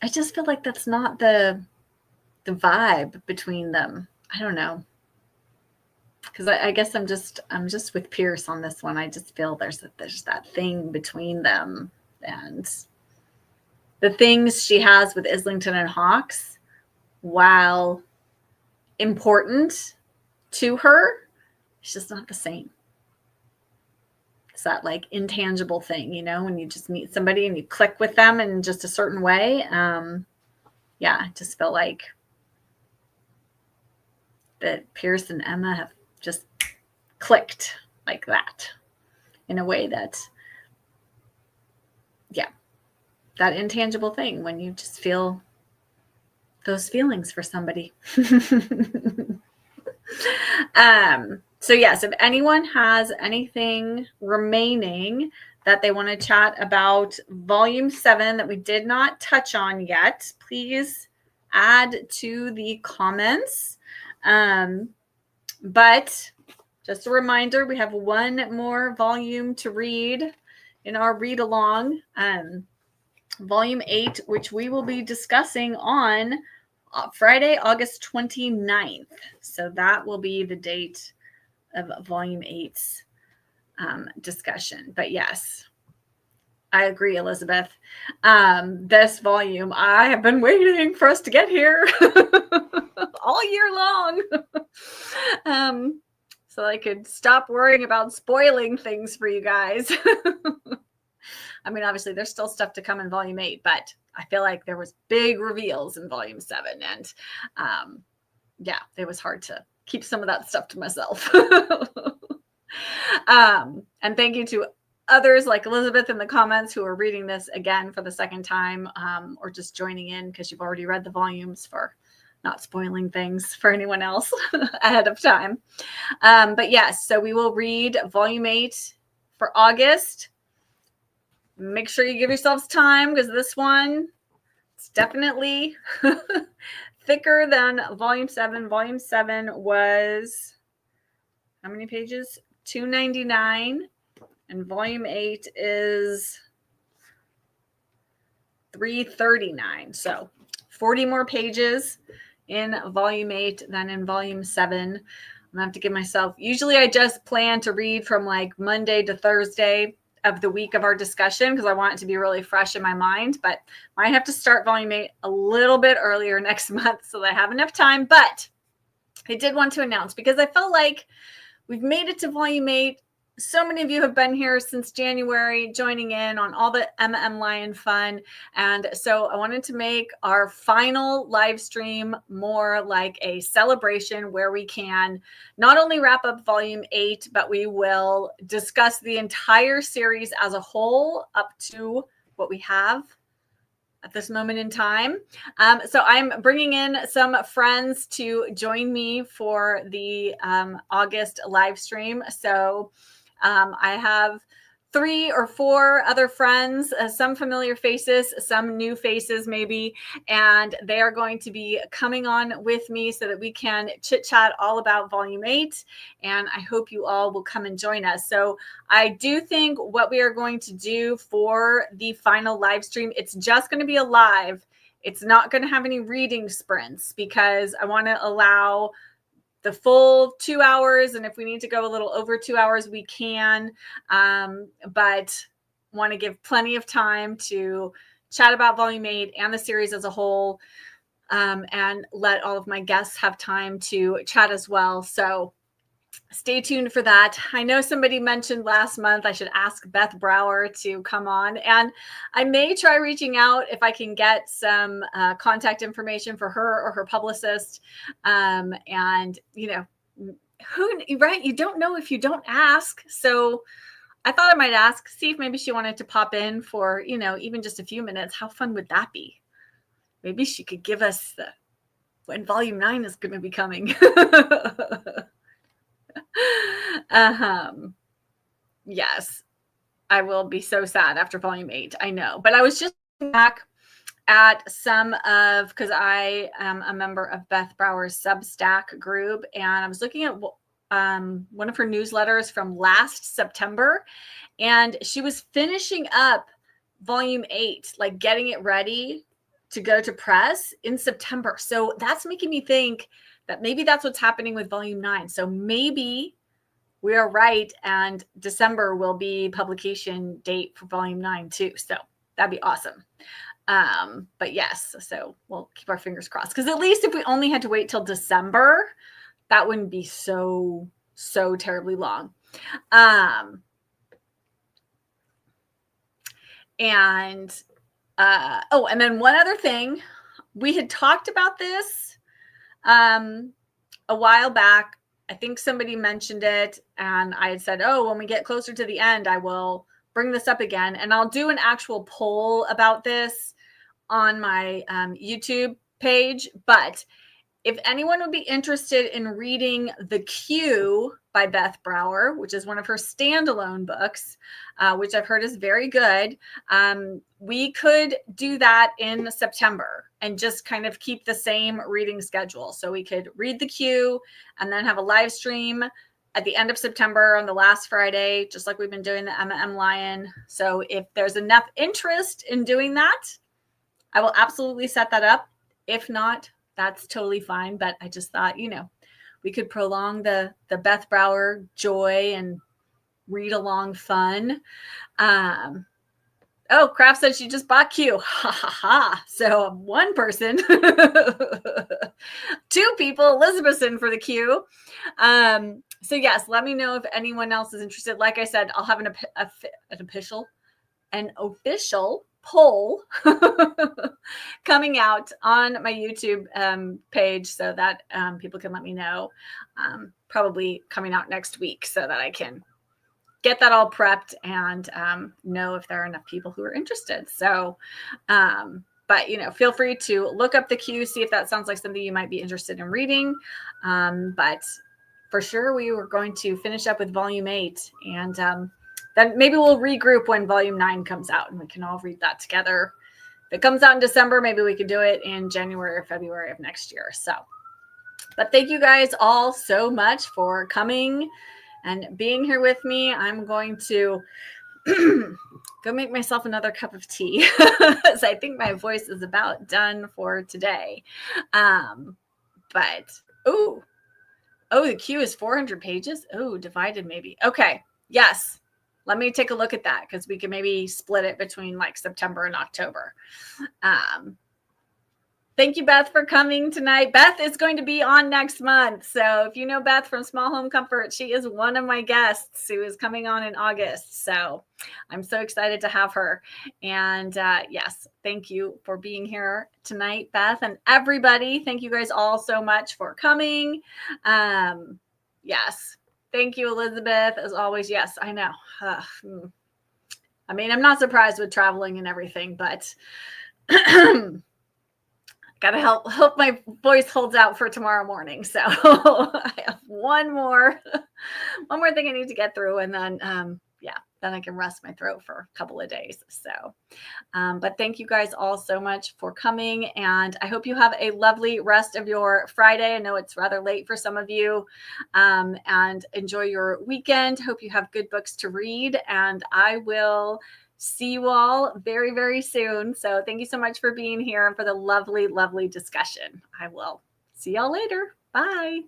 just feel like that's not the vibe between them. I don't know. Because I guess I'm just with Pierce on this one. I just feel there's that thing between them, and the things she has with Islington and Hawks, while important to her, it's just not the same. It's that like intangible thing, when you just meet somebody and you click with them in just a certain way. I just feel like that Pierce and Emma have just clicked like that in a way that, that intangible thing when you just feel those feelings for somebody. So yes, if anyone has anything remaining that they want to chat about volume 7 that we did not touch on yet, please add to the comments. But just a reminder, we have one more volume to read in our read along, volume 8, which we will be discussing on Friday, August 29th. So that will be the date of volume 8's discussion. But yes, I agree, Elizabeth. This volume, I have been waiting for us to get here all year long. So I could stop worrying about spoiling things for you guys. I mean, obviously, there's still stuff to come in volume 8, but I feel like there was big reveals in volume 7. And it was hard to keep some of that stuff to myself. And thank you to others like Elizabeth in the comments who are reading this again for the second time, or just joining in because you've already read the volumes for not spoiling things for anyone else ahead of time. But yes, so we will read volume 8 for August. Make sure you give yourselves time, because this one is definitely thicker than volume 7. Volume 7 was how many pages? 299. And volume 8 is 339. So 40 more pages in volume 8 than in volume 7. I'm gonna have to give myself, usually I just plan to read from like Monday to Thursday of the week of our discussion, because I want it to be really fresh in my mind, but I have to start volume 8 a little bit earlier next month so that I have enough time. But I did want to announce, because I felt like we've made it to volume 8. So many of you have been here since January, joining in on all the Lion fun. And so I wanted to make our final live stream more like a celebration, where we can not only wrap up volume 8, but we will discuss the entire series as a whole up to what we have at this moment in time. So I'm bringing in some friends to join me for the August live stream. So I have 3 or 4 other friends, some familiar faces, some new faces maybe, and they are going to be coming on with me so that we can chit chat all about volume 8. And I hope you all will come and join us. So I do think what we are going to do for the final live stream, it's just going to be a live. It's not going to have any reading sprints, because I want to allow the full 2 hours. And if we need to go a little over 2 hours, we can, but want to give plenty of time to chat about volume 8 and the series as a whole, and let all of my guests have time to chat as well. So stay tuned for that. I know somebody mentioned last month I should ask Beth Brower to come on, and I may try reaching out if I can get some contact information for her or her publicist. And you know, right? You don't know if you don't ask. So I thought I might ask, see if maybe she wanted to pop in for, even just a few minutes. How fun would that be? Maybe she could give us when volume 9 is going to be coming. Yes, I will be so sad after volume 8. I know, but I was just back at some of, because I am a member of Beth Brower's Substack group, and I was looking at one of her newsletters from last September, and she was finishing up volume 8, like getting it ready to go to press in September. So that's making me think that maybe that's what's happening with volume 9. So maybe we are right, and December will be publication date for volume 9 too. So that'd be awesome. But yes, so we'll keep our fingers crossed, because at least if we only had to wait till December, that wouldn't be so terribly long. And then one other thing, we had talked about this a while back. I think somebody mentioned it, and I had said, oh, when we get closer to the end, I will bring this up again, and I'll do an actual poll about this on my YouTube page. But if anyone would be interested in reading The Queue by Beth Brower, which is one of her standalone books, which I've heard is very good, we could do that in September and just kind of keep the same reading schedule. So we could read The Queue and then have a live stream at the end of September on the last Friday, just like we've been doing the Emma M. Lion. So if there's enough interest in doing that, I will absolutely set that up. If not, that's totally fine. But I just thought, we could prolong the Beth Brower joy and read along fun. Oh, Kraft said she just bought Q. Ha ha ha. So one person, 2 people, Elizabethson for the Q. So yes, let me know if anyone else is interested. Like I said, I'll have an official poll coming out on my YouTube page, so that people can let me know. Probably coming out next week, so that I can get that all prepped and know if there are enough people who are interested. So But, feel free to look up the queue, see if that sounds like something you might be interested in reading. But for sure, we were going to finish up with volume 8. And then maybe we'll regroup when volume 9 comes out and we can all read that together. If it comes out in December, maybe we could do it in January or February of next year. But thank you guys all so much for coming and being here with me. I'm going to go make myself another cup of tea. So I think my voice is about done for today. But, oh, the queue is 400 pages. Oh, divided maybe. Okay. Yes. Let me take a look at that because we can maybe split it between like September and October. Thank you, Beth, for coming tonight. Beth is going to be on next month. So if you know Beth from Small Home Comfort, she is one of my guests who is coming on in August. So I'm so excited to have her. And yes, thank you for being here tonight, Beth, and everybody. Thank you guys all so much for coming. Yes. Thank you, Elizabeth, as always. Yes, I know. I mean, I'm not surprised with traveling and everything, but gotta hope my voice holds out for tomorrow morning. So I have one more thing I need to get through, and then then I can rest my throat for a couple of days. So but thank you guys all so much for coming, and I hope you have a lovely rest of your Friday. I know it's rather late for some of you, and enjoy your weekend. Hope you have good books to read, and I will see you all very, very soon. So thank you so much for being here and for the lovely, lovely discussion. I will see y'all later. Bye.